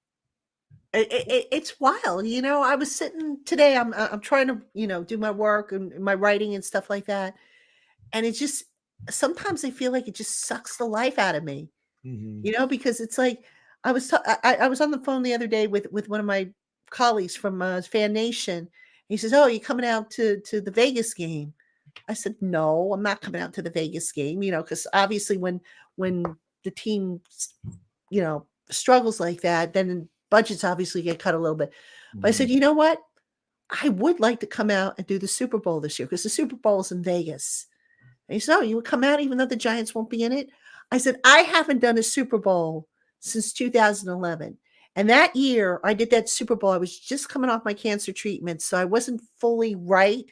It's wild. I was sitting today. I'm trying to, do my work and my writing and stuff like that. And it just, sometimes I feel like it just sucks the life out of me, because it's like, I was on the phone the other day with one of my colleagues from Fan Nation. He says, "Oh, you coming out to the Vegas game?" I said, "No, I'm not coming out to the Vegas game." Because obviously when the team, struggles like that, then budgets obviously get cut a little bit. But I said, you know what? I would like to come out and do the Super Bowl this year because the Super Bowl is in Vegas. And he said, "Oh, you would come out even though the Giants won't be in it?" I said, "I haven't done a Super Bowl since 2011. And that year I did that Super Bowl. I was just coming off my cancer treatment. So I wasn't fully right.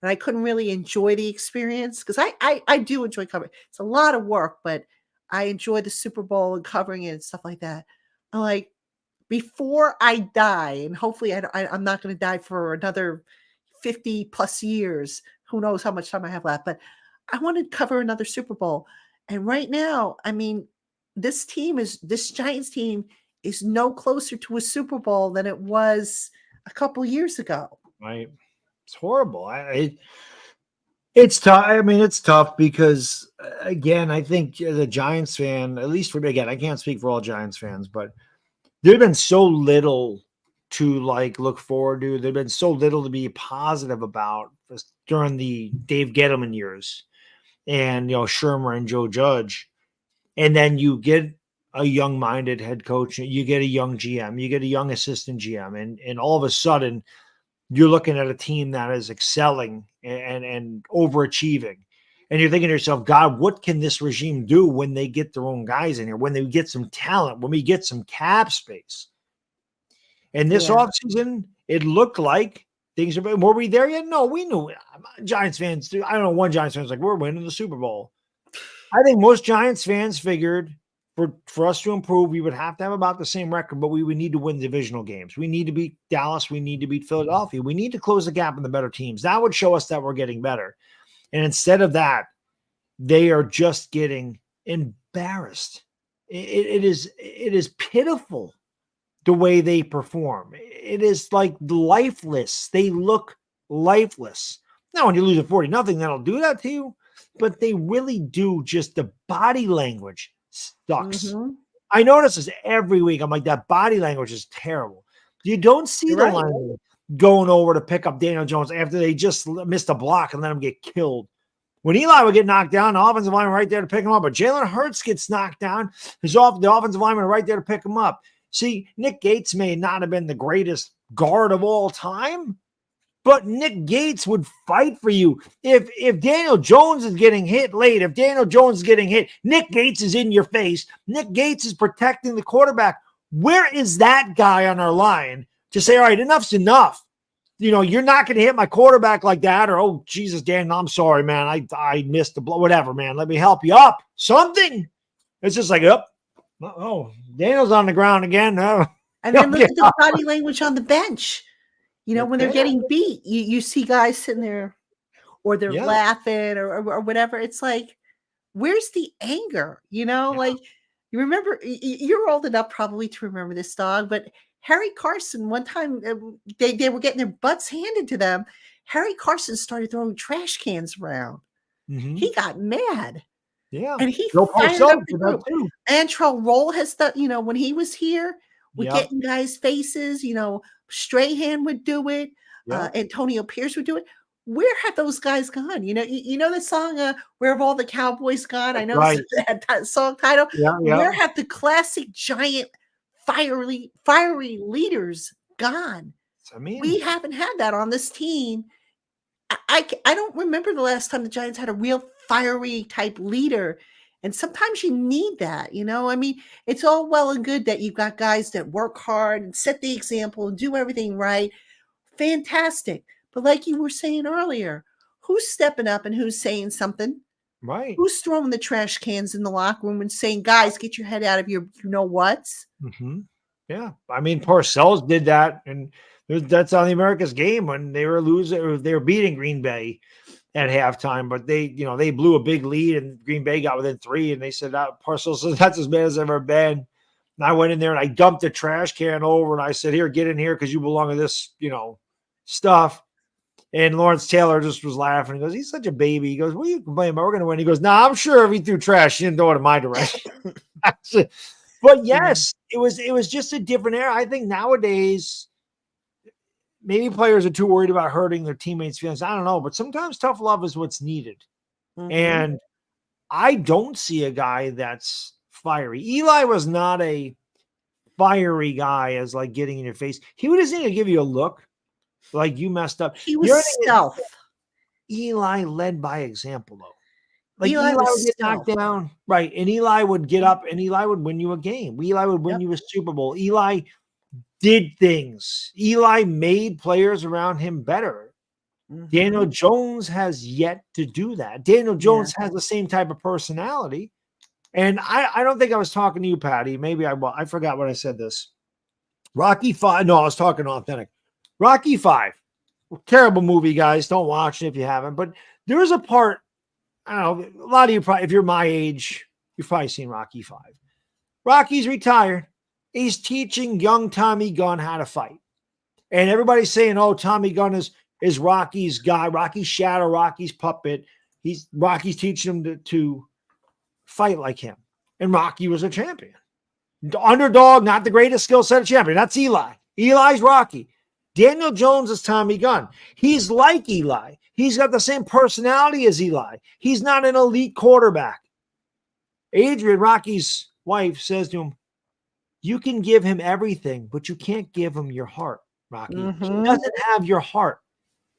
And I couldn't really enjoy the experience because I do enjoy covering. It's a lot of work, but I enjoy the Super Bowl and covering it and stuff like that. I'm like, before I die, and hopefully I'm not going to die for another 50 plus years. Who knows how much time I have left, but I want to cover another Super Bowl. And right now, I mean, this Giants team is no closer to a Super Bowl than it was a couple years ago. Right. It's horrible. It's tough. I mean, it's tough because, again, I think the Giants fan, at least for me, again, I can't speak for all Giants fans, but there've been so little to look forward to. There've been so little to be positive about during the Dave Gettleman years and, Shermer and Joe Judge. And then you get a young-minded head coach, you get a young GM, you get a young assistant GM, and all of a sudden you're looking at a team that is excelling and overachieving. And you're thinking to yourself, God, what can this regime do when they get their own guys in here, when they get some talent, when we get some cap space? And this offseason, it looked like things are. Were we there yet? No, we knew. Giants fans, I don't know, one Giants fan was like, we're winning the Super Bowl. I think most Giants fans figured for us to improve, we would have to have about the same record, but we would need to win divisional games. We need to beat Dallas. We need to beat Philadelphia. We need to close the gap in the better teams. That would show us that we're getting better. And instead of that, they are just getting embarrassed. It is pitiful the way they perform. It is like lifeless. They look lifeless. Now, when you lose at 40-0, that'll do that to you, but they really do. Just the body language sucks. Mm-hmm. I notice this every week. I'm like, that body language is terrible. You don't see the lineman going over to pick up Daniel Jones after they just missed a block and let him get killed. When Eli would get knocked down, the offensive lineman right there to pick him up. But Jalen Hurts gets knocked down. The offensive lineman right there to pick him up. See, Nick Gates may not have been the greatest guard of all time, but Nick Gates would fight for you. If Daniel Jones is getting hit late, if Daniel Jones is getting hit, Nick Gates is in your face. Nick Gates is protecting the quarterback. Where is that guy on our line to say, all right, enough's enough? You're not going to hit my quarterback like that, or, oh, Jesus, Dan, I'm sorry, man. I missed the blow. Whatever, man. Let me help you up. Something. It's just like, oh, Daniel's on the ground again. Oh. And then look at the body language on the bench. When they're getting beat, you see guys sitting there, or they're laughing or whatever. It's like, where's the anger? Like, you remember, you're old enough probably to remember this, dog, but Harry Carson, one time they were getting their butts handed to them. Harry Carson started throwing trash cans around. Mm-hmm. He got mad. Yeah. And he fired up the group. Antrell Roll has done, when he was here, with getting guys' faces, Strahan would do it. Antonio Pierce would do it. Where have those guys gone? You know the song, Where Have All the Cowboys Gone? I know that song title. Where have the classic giant fiery leaders gone? We haven't had that on this team. I don't remember the last time the Giants had a real fiery type leader. And sometimes you need that, I mean, it's all well and good that you've got guys that work hard and set the example and do everything right. Fantastic. But like you were saying earlier, who's stepping up and who's saying something? Right. Who's throwing the trash cans in the locker room and saying, guys, get your head out of your you-know-whats? Mm-hmm. Yeah. I mean, Parcells did that. And that's on the America's Game when they were losing, or they were beating Green Bay at halftime, but they blew a big lead and Green Bay got within 3, and they said, Parcells says, that's as bad as I've ever been. And I went in there and I dumped the trash can over and I said, here, get in here because you belong to this, stuff. And Lawrence Taylor just was laughing. He goes, he's such a baby. He goes, what are you complaining about? We're going to win. He goes, nah, I'm sure if he threw trash, he didn't throw it in my direction. But yes, it was just a different era. I think nowadays, maybe players are too worried about hurting their teammates' feelings. I don't know, but sometimes tough love is what's needed. Mm-hmm. And I don't see a guy that's fiery. Eli was not a fiery guy as like getting in your face. He would just need to give you a look like you messed up. He was stealth. Eli led by example, though. Like Eli would get knocked down. Right. And Eli would get up and Eli would win you a game. Eli would win you a Super Bowl. Eli did things. Eli made players around him better. Mm-hmm. Daniel Jones has yet to do that. Daniel Jones has the same type of personality. And I don't think I was talking to you, Patty. Maybe I forgot what I said this. Rocky 5. No, I was talking authentic. Rocky 5. Terrible movie, guys. Don't watch it if you haven't. But there is a part, I don't know, a lot of you probably, if you're my age, you've probably seen Rocky 5. Rocky's retired. He's teaching young Tommy Gunn how to fight. And everybody's saying, oh, Tommy Gunn is Rocky's guy, Rocky's shadow, Rocky's puppet. Rocky's teaching him to fight like him. And Rocky was a champion. The underdog, not the greatest skill set of champion. That's Eli. Eli's Rocky. Daniel Jones is Tommy Gunn. He's like Eli. He's got the same personality as Eli. He's not an elite quarterback. Adrian, Rocky's wife, says to him, you can give him everything, but you can't give him your heart, Rocky. Mm-hmm. He doesn't have your heart.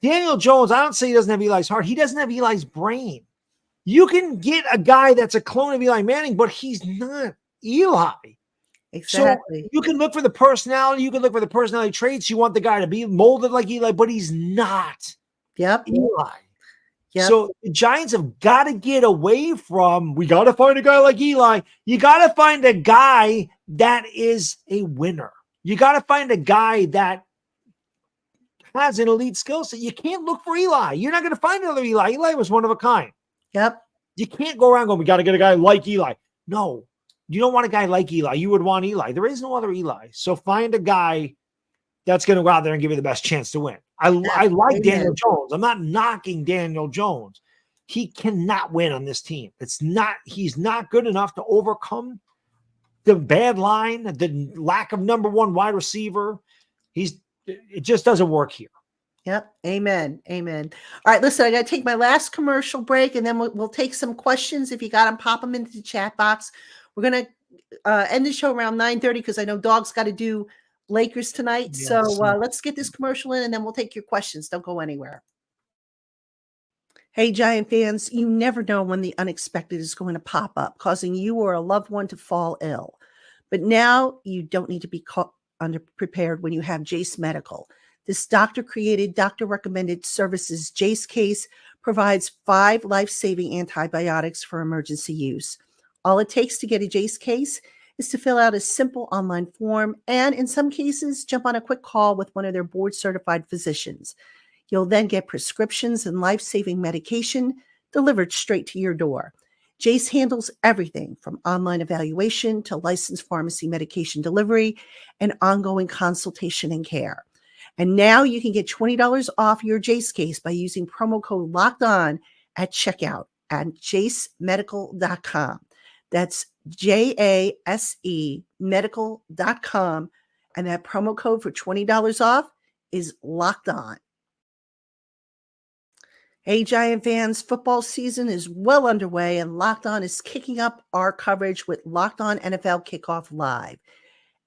Daniel Jones, I don't say he doesn't have Eli's heart. He doesn't have Eli's brain. You can get a guy that's a clone of Eli Manning, but he's not Eli. Exactly. So you can look for the personality. You can look for the personality traits. You want the guy to be molded like Eli, but he's not Eli. Yep. So the Giants have got to get away from, we got to find a guy like Eli. You got to find a guy that is a winner. You got to find a guy that has an elite skill set. You can't look for Eli. You're not going to find another Eli. Eli was one of a kind. Yep. You can't go around going, we got to get a guy like Eli. No, you don't want a guy like Eli. You would want Eli. There is no other Eli. So find a guy that's going to go out there and give you the best chance to win. I like Daniel Jones. I'm not knocking Daniel Jones. He cannot win on this team. He's not good enough to overcome the bad line, the lack of number one wide receiver. It just doesn't work here. Yep. Amen. Amen. All right. Listen, I got to take my last commercial break, and then we'll take some questions. If you got them, pop them into the chat box. We're going to end the show around 9:30 because I know Dog's got to do Lakers tonight. Yes. So let's get this commercial in, and then we'll take your questions. Don't go anywhere. Hey, Giant fans, you never know when the unexpected is going to pop up, causing you or a loved one to fall ill. But now you don't need to be caught underprepared when you have Jase Medical. This doctor-created, doctor-recommended services Jase case provides 5 life-saving antibiotics for emergency use. All it takes to get a Jase case is to fill out a simple online form and, in some cases, jump on a quick call with one of their board-certified physicians. You'll then get prescriptions and life-saving medication delivered straight to your door. Jase handles everything from online evaluation to licensed pharmacy medication delivery and ongoing consultation and care. And now you can get $20 off your Jase case by using promo code LOCKEDON at checkout at jasemedical.com. That's JASE medical.com. And that promo code for $20 off is locked on. Hey, Giant fans, football season is well underway, and Locked On is kicking up our coverage with Locked On NFL Kickoff Live.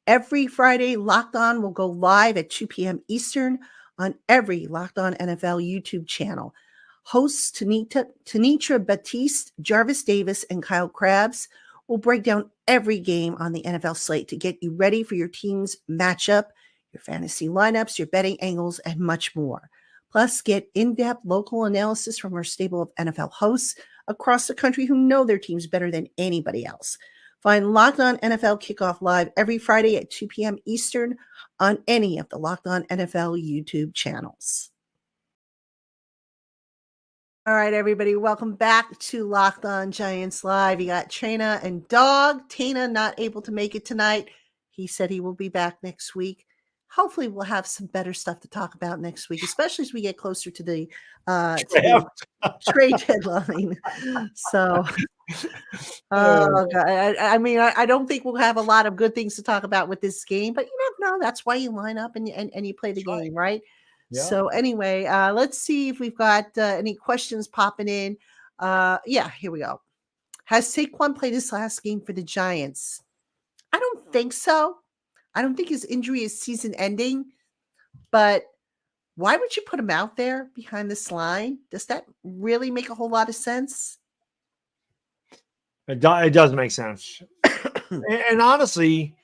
Every Friday, Locked On will go live at 2 p.m. Eastern on every Locked On NFL YouTube channel. Hosts Tanitra Batiste, Jarvis Davis, and Kyle Krabs will break down every game on the NFL slate to get you ready for your team's matchup, your fantasy lineups, your betting angles, and much more. Plus, get in-depth local analysis from our stable of NFL hosts across the country who know their teams better than anybody else. Find Locked On NFL Kickoff Live every Friday at 2 p.m. Eastern on any of the Locked On NFL YouTube channels. All right, everybody, welcome back to Locked On Giants Live. You got Trina and Dog. Tana not able to make it tonight. He said he will be back next week. Hopefully we'll have some better stuff to talk about next week, especially as we get closer to the trade deadline. So, oh God, I mean, I don't think we'll have a lot of good things to talk about with this game, but you never know. That's why you line up and you play the game, right? Yeah. So anyway, let's see if we've got any questions popping in. Yeah, here we go. Has Saquon played his last game for the Giants? I don't think so. I don't think his injury is season ending, but why would you put him out there behind this line? Does that really make a whole lot of sense? It does make sense. and honestly,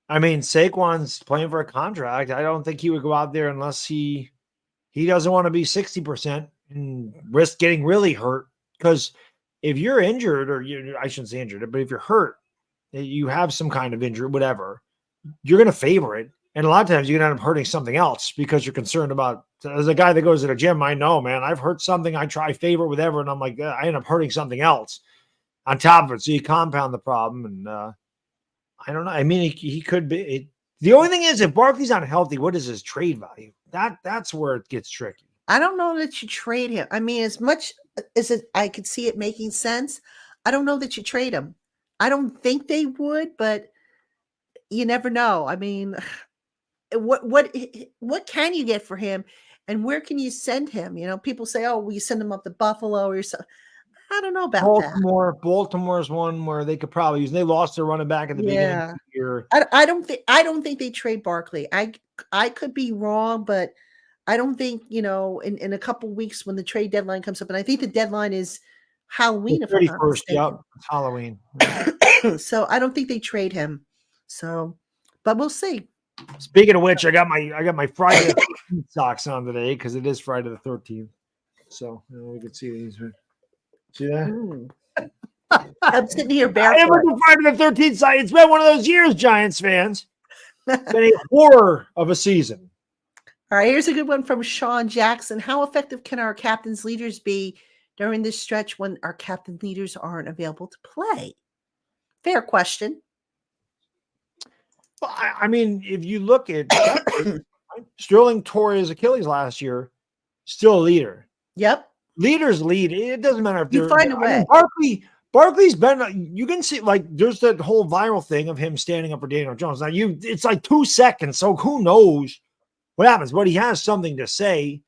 I mean, Saquon's playing for a contract. I don't think he would go out there unless he doesn't want to be 60% and risk getting really hurt. Because if you're injured, or I shouldn't say injured, but if you're hurt, you have some kind of injury, whatever, you're going to favor it. And a lot of times you're going to end up hurting something else because you're concerned about, as a guy that goes to the gym, I know, man, I've hurt something. I try favor whatever. And I'm like, I end up hurting something else on top of it. So you compound the problem. And I don't know. I mean, he could be. The only thing is, if Barkley's not healthy, what is his trade value? That's where it gets tricky. I don't know that you trade him. I mean, as much as I could see it making sense, I don't know that you trade him. I don't think they would, but you never know. I mean, what can you get for him, and where can you send him? You know, people say, "Oh, we send him up to Buffalo or so." I don't know about that. Baltimore's one where they could probably use. They lost their running back at the beginning of the year. I don't think they trade Barkley. I could be wrong, but I don't think, in a couple weeks when the trade deadline comes up, and I think the deadline is Halloween, The if I'm not 31st, yep, mistaken. it's Halloween. So I don't think they trade him. So, but we'll see. Speaking of which, I got my Friday the 13th socks on today because it is Friday the 13th. So we can see these. See that? Mm. I'm sitting here I barefoot. have the Friday the 13th side. It's been one of those years, Giants fans. It's been a horror of a season. All right, here's a good one from Sean Jackson. How effective can our captain's leaders be during this stretch when our captain leaders aren't available to play? Fair question. Well, I mean, if you look at Sterling tore his Achilles last year, still a leader. Yep. Leaders lead. It doesn't matter if You find a way. Barkley's been. You can see there's that whole viral thing of him standing up for Daniel Jones. Now it's like 2 seconds, so who knows what happens? But he has something to say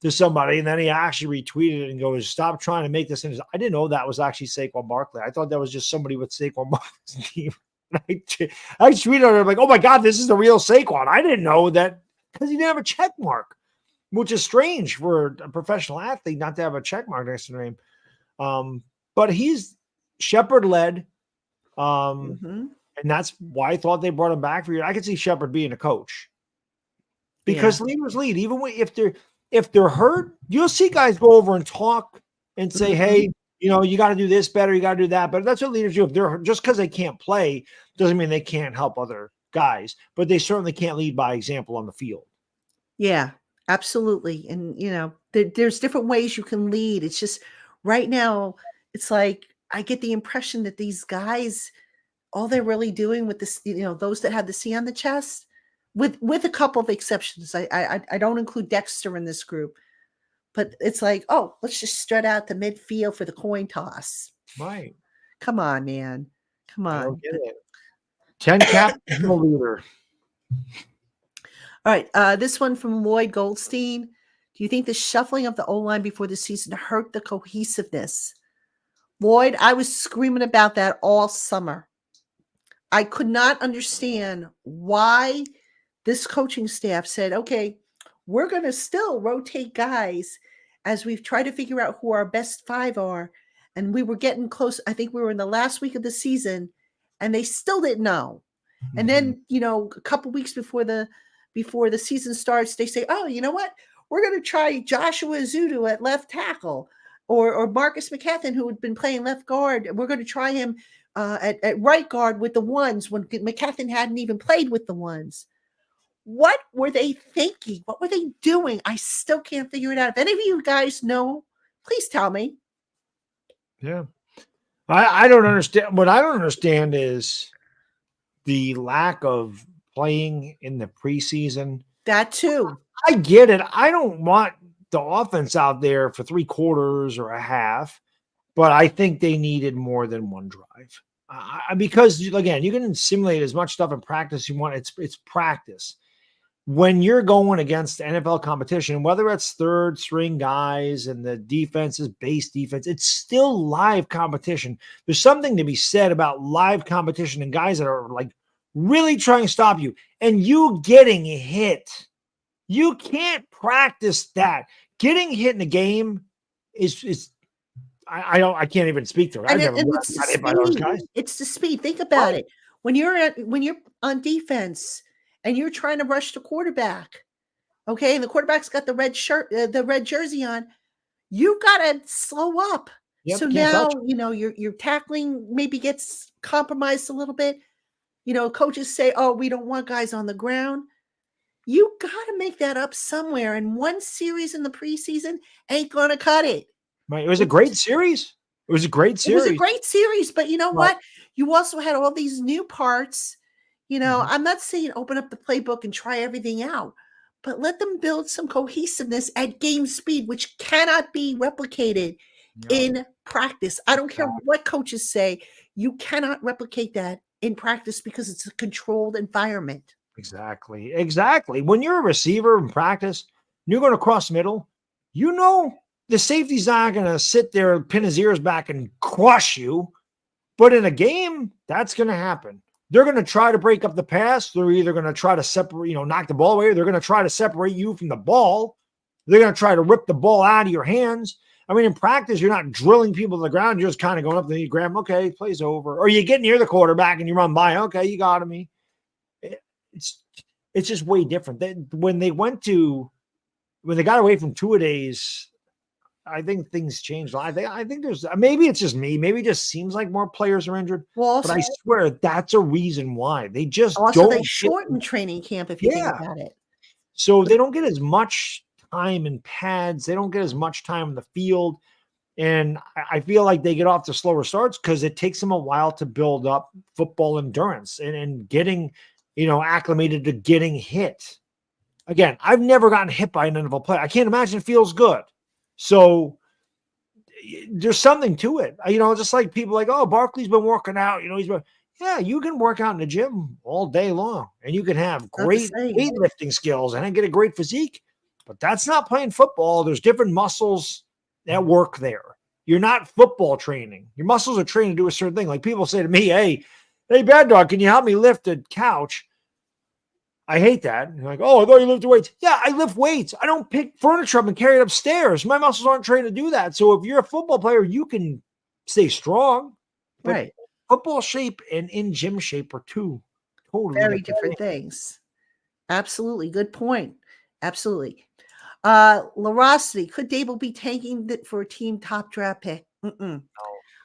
to somebody, and then he actually retweeted it and goes, "Stop trying to make this." I didn't know that was actually Saquon Barkley. I thought that was just somebody with Saquon Barkley's team. I tweeted at him like, "Oh my God, this is the real Saquon." I didn't know that because he didn't have a check mark, which is strange for a professional athlete not to have a check mark next to their name. But he's Shepard led, and that's why I thought they brought him back for you. I could see Shepard being a coach because leaders lead. Even if they're hurt, you'll see guys go over and talk and say, "Hey, you got to do this better. You got to do that." But that's what leaders do. If they're just because they can't play doesn't mean they can't help other guys, but they certainly can't lead by example on the field. Yeah, absolutely. And, there's different ways you can lead. It's just right now, it's like I get the impression that these guys, all they're really doing with this, those that have the C on the chest, with a couple of exceptions. I don't include Dexter in this group, but it's like, oh, let's just strut out the midfield for the coin toss. Right. Come on, man. Come on. I don't get it. 10 captains no leader. All right. This one from Lloyd Goldstein. Do you think the shuffling of the O-line before the season hurt the cohesiveness? Lloyd, I was screaming about that all summer. I could not understand why this coaching staff said, okay, we're going to still rotate guys as we've tried to figure out who our best 5 are. And we were getting close. I think we were in the last week of the season and they still didn't know. And then, a couple weeks before the season starts, they say, oh, you know what? We're going to try Joshua Zudu at left tackle or Marcus McCaffin, who had been playing left guard. We're going to try him at right guard with the ones when McCaffin hadn't even played with the ones. What were they thinking? What were they doing? I still can't figure it out. If any of you guys know, please tell me. Yeah. I don't understand. What I don't understand is the lack of playing in the preseason. That too. I get it. I don't want the offense out there for 3 quarters or a half, but I think they needed more than one drive. Because again, you can simulate as much stuff in practice you want. It's practice. When you're going against NFL competition, whether it's third string guys and the defense is base defense, it's still live competition. There's something to be said about live competition and guys that are like really trying to stop you and you getting hit. You can't practice that. Getting hit in a game is I can't even speak to it. I've never got hit by those guys. It's the speed. Think about it. When you're on defense and you're trying to rush the quarterback, okay, and the quarterback's got the red shirt, the red jersey on, you gotta slow up. Yep, so now your tackling maybe gets compromised a little bit. Coaches say, "Oh, we don't want guys on the ground." You got to make that up somewhere. And one series in the preseason ain't going to cut it. Right. It was a great series. It was a great series. But you know what? You also had all these new parts. I'm not saying open up the playbook and try everything out, but let them build some cohesiveness at game speed, which cannot be replicated in practice. I don't care what coaches say. You cannot replicate that in practice because it's a controlled environment. Exactly. When you're a receiver in practice, you're going to cross the middle, the safety's not going to sit there and pin his ears back and crush you. But in a game, that's going to happen. they're going to try to break up the pass. They're either going to try to separate, knock the ball away, or they're going to try to separate you from the ball. They're going to try to rip the ball out of your hands. I mean, in practice, you're not drilling people to the ground. You're just kind of going up there, you grab them, okay, play's over. Or you get near the quarterback and you run by, okay, you got me. It's just way different. When they got away from two-a-days, I think things changed. I think there's, maybe it's just me. Maybe it just seems like more players are injured. Well, also, but I swear that's a reason why. They just they shorten training camp if you think about it. So they don't get as much time in pads. They don't get as much time in the field. And I feel like they get off to slower starts because it takes them a while to build up football endurance and getting, acclimated to getting hit. Again, I've never gotten hit by an NFL player. I can't imagine it feels good. So there's something to it. Just like people like, oh, Barkley's been working out. Yeah, you can work out in the gym all day long and you can have great weightlifting skills and get a great physique, but that's not playing football. There's different muscles that work there. You're not football training. Your muscles are trained to do a certain thing. Like people say to me, hey, Bad Dog, can you help me lift a couch? I hate that. You're like, oh, I thought you lifted weights. Yeah, I lift weights. I don't pick furniture up and carry it upstairs. My muscles aren't trained to do that. So if you're a football player, you can stay strong. Right. Football shape and in gym shape are two totally very different things. Absolutely. Good point. Absolutely. Larosity, could Dable be tanking for a team top draft pick? No.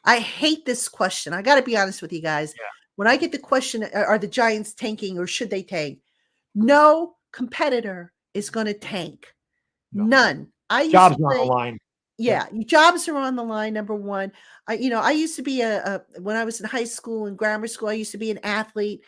I hate this question. I got to be honest with you guys. Yeah. When I get the question, are the Giants tanking or should they tank? No competitor is going to tank. No. None. Jobs on the line. Yeah, jobs are on the line. Number one, I used to be when I was in high school and grammar school, I used to be an athlete.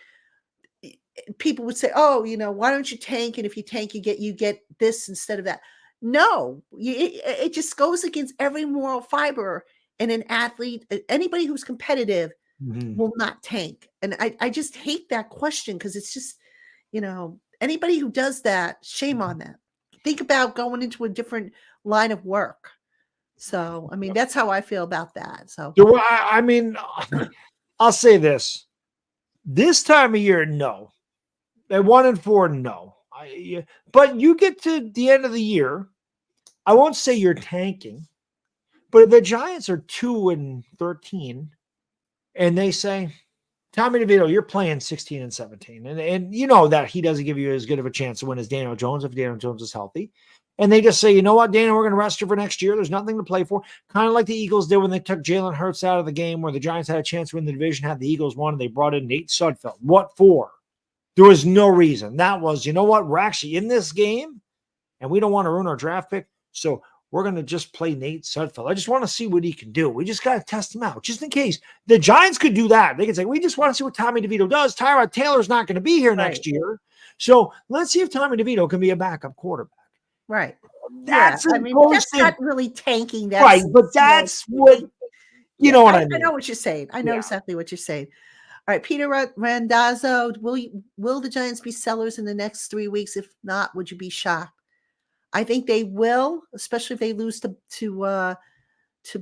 People would say, "Oh, why don't you tank? And if you tank, you get this instead of that." No, it just goes against every moral fiber. And an athlete, anybody who's competitive, will not tank. And I just hate that question because it's just, anybody who does that, shame on them. Think about going into a different line of work. So, I mean, that's how I feel about that. So, I mean, I'll say this. This time of year, no. At 1-4, no. But you get to the end of the year, I won't say you're tanking, but if the Giants are 2-13, and they say, Tommy DeVito, you're playing 16 and 17. And you know that he doesn't give you as good of a chance to win as Daniel Jones if Daniel Jones is healthy. And they just say, you know what, Daniel, we're going to rest you for next year. There's nothing to play for. Kind of like the Eagles did when they took Jalen Hurts out of the game where the Giants had a chance to win the division, had the Eagles won, and they brought in Nate Sudfeld. What for? There was no reason. That was, you know what, we're actually in this game, and we don't want to ruin our draft pick, so we're going to just play Nate Sudfeld. I just want to see what he can do. We just got to test him out, just in case. The Giants could do that. They could say, we just want to see what Tommy DeVito does. Tyrod Taylor's not going to be here next year. So let's see if Tommy DeVito can be a backup quarterback. Right. That's that's not really tanking. That's, right, but that's what, you know what I mean. I know what you're saying. I know exactly what you're saying. All right, Peter Randazzo, will the Giants be sellers in the next 3 weeks? If not, would you be shocked? I think they will, especially if they lose to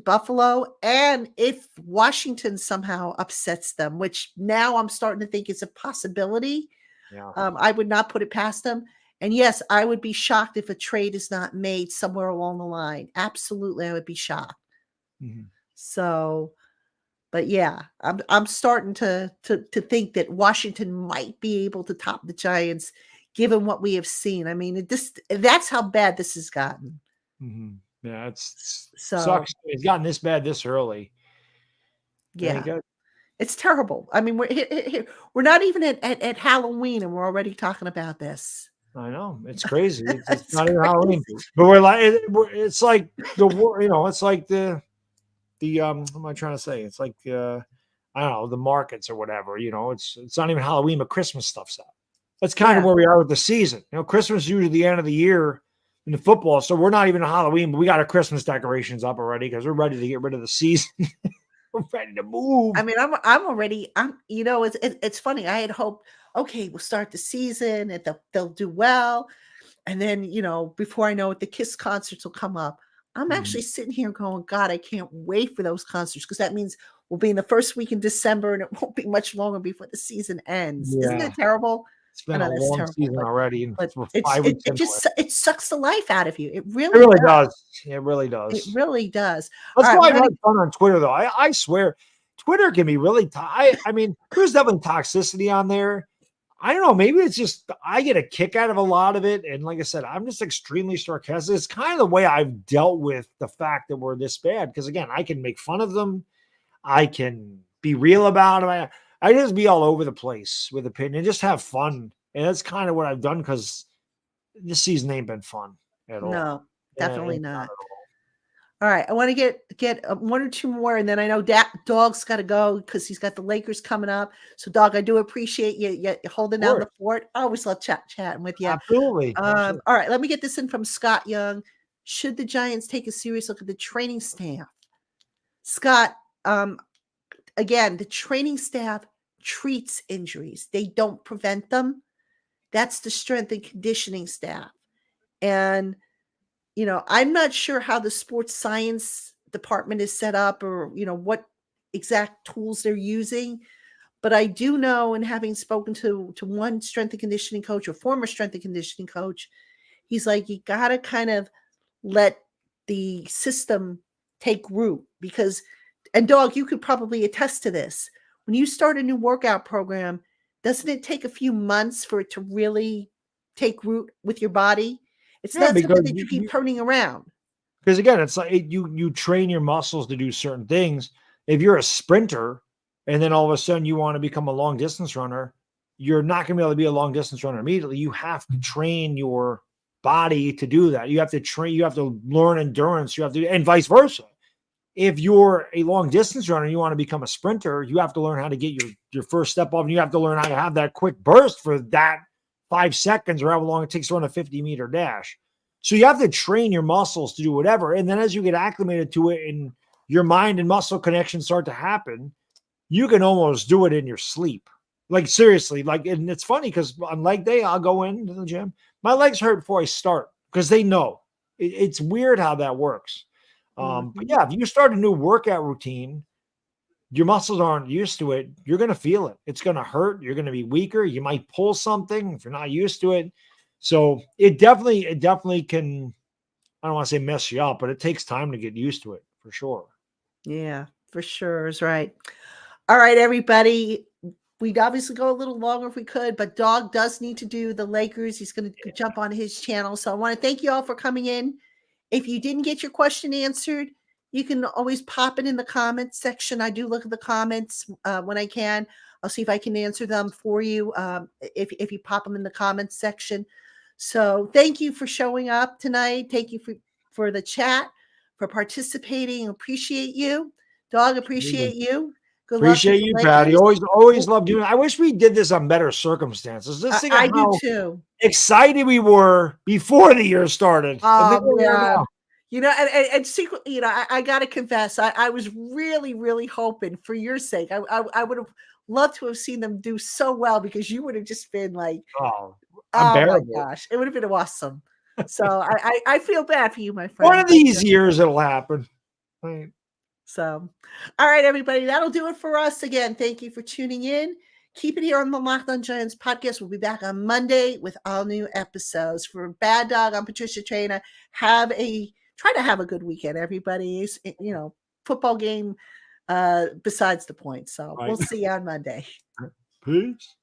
Buffalo, and if Washington somehow upsets them, which now I'm starting to think is a possibility. Yeah. I would not put it past them. And yes, I would be shocked if a trade is not made somewhere along the line. Absolutely, I would be shocked. Mm-hmm. So, but yeah, I'm starting to think that Washington might be able to top the Giants, given what we have seen. I mean, that's how bad this has gotten. Mm-hmm. Yeah, sucks. It's gotten this bad this early. Yeah, it's terrible. I mean, we're not even at Halloween, and we're already talking about this. I know, it's crazy. It's not even Halloween, but we're like, it's like the war. It's like the what am I trying to say? It's like I don't know, the markets or whatever. It's not even Halloween, but Christmas stuff's out. That's kind of where we are with the season. Christmas is usually the end of the year in the football, so we're not even Halloween, but we got our Christmas decorations up already because we're ready to get rid of the season. We're ready to move. I mean, I'm already. It's funny. I had hoped, okay, we'll start the season and they'll do well, and then before I know it, the Kiss concerts will come up. I'm actually sitting here going, God, I can't wait for those concerts because that means will be in the first week in December, and it won't be much longer before the season ends. Isn't Yeah. it terrible? It's I been know a that's long terrible, season already, and but we're it's 5 it, weeks it into just it sucks the life out of you. It it. It really really does. does. It really It does. really does. That's All right, why we're I've gonna had fun on Twitter, though. I swear, Twitter can be really. I mean, there's definitely toxicity on there. I don't know. Maybe it's just I get a kick out of a lot of it, and like I said, I'm just extremely sarcastic. It's kind of the way I've dealt with the fact that we're this bad. Because again, I can make fun of them. I can be real about them. I just be all over the place with opinion, just have fun, and that's kind of what I've done. Because this season ain't been fun at all. No, And definitely not. All right, I want to get one or two more, and then I know Dog's got to go because he's got the Lakers coming up. So, Dog, I do appreciate you holding Of down the course. fort. I always love chatting with you. Absolutely. Absolutely. All right, let me get this in from Scott Young. Should the Giants take a serious look at the training staff? Scott, again, the training staff treats injuries. They don't prevent them. That's the strength and conditioning staff. And I'm not sure how the sports science department is set up or, what exact tools they're using. But I do know, and having spoken to one strength and conditioning coach or former strength and conditioning coach, he's like, you got to kind of let the system take root because, and Dog, you could probably attest to this. When you start a new workout program, doesn't it take a few months for it to really take root with your body? It's Yeah, not something because that you keep turning around. because again, it's like you train your muscles to do certain things. If you're a sprinter and then all of a sudden you want to become a long distance runner, you're not going to be able to be a long distance runner immediately. You have to train your body to do that. You have to train, you have to learn endurance, you have to, and vice versa. If you're a long distance runner, you want to become a sprinter, you have to learn how to get your first step off, and you have to learn how to have that quick burst for that 5 seconds or however long it takes to run a 50-meter dash. So you have to train your muscles to do whatever. And then as you get acclimated to it and your mind and muscle connections start to happen, you can almost do it in your sleep. Like seriously, and it's funny because on leg day, I'll go into the gym. My legs hurt before I start because they know. It's weird how that works. But yeah, if you start a new workout routine, your muscles aren't used to it, you're going to feel it. It's going to hurt. You're going to be weaker. You might pull something if you're not used to it. So it definitely can, I don't want to say mess you up, but it takes time to get used to it for sure. Yeah, for sure is right. All right, everybody. We'd obviously go a little longer if we could, but Dog does need to do the Lakers. He's going to jump on his channel. So I want to thank you all for coming in. If you didn't get your question answered, you can always pop it in the comments section. I do look at the comments when I can. I'll see if I can answer them for you if you pop them in the comments section. So thank you for showing up tonight. Thank you for the chat, for participating. Appreciate you. Dog, appreciate you. Good luck with Appreciate the you, Patty. Lakers. Always love doing it. I wish we did this on better circumstances. Just think of I do how too. excited we were before the year started. And then we are Yeah. now. And secretly, I got to confess, I was really, really hoping for your sake. I would have loved to have seen them do so well because you would have just been like, Oh, oh my unbearable. gosh, it would have been awesome. So I feel bad for you, my friend. One of these years it'll happen. Right. So, all right, everybody, that'll do it for us. Again, thank you for tuning in. Keep it here on the Locked On Giants podcast. We'll be back on Monday with all new episodes. For Bad Dog, I'm Patricia Traina. Try to have a good weekend, everybody. Football game besides the point. So Right. we'll see you on Monday. Peace.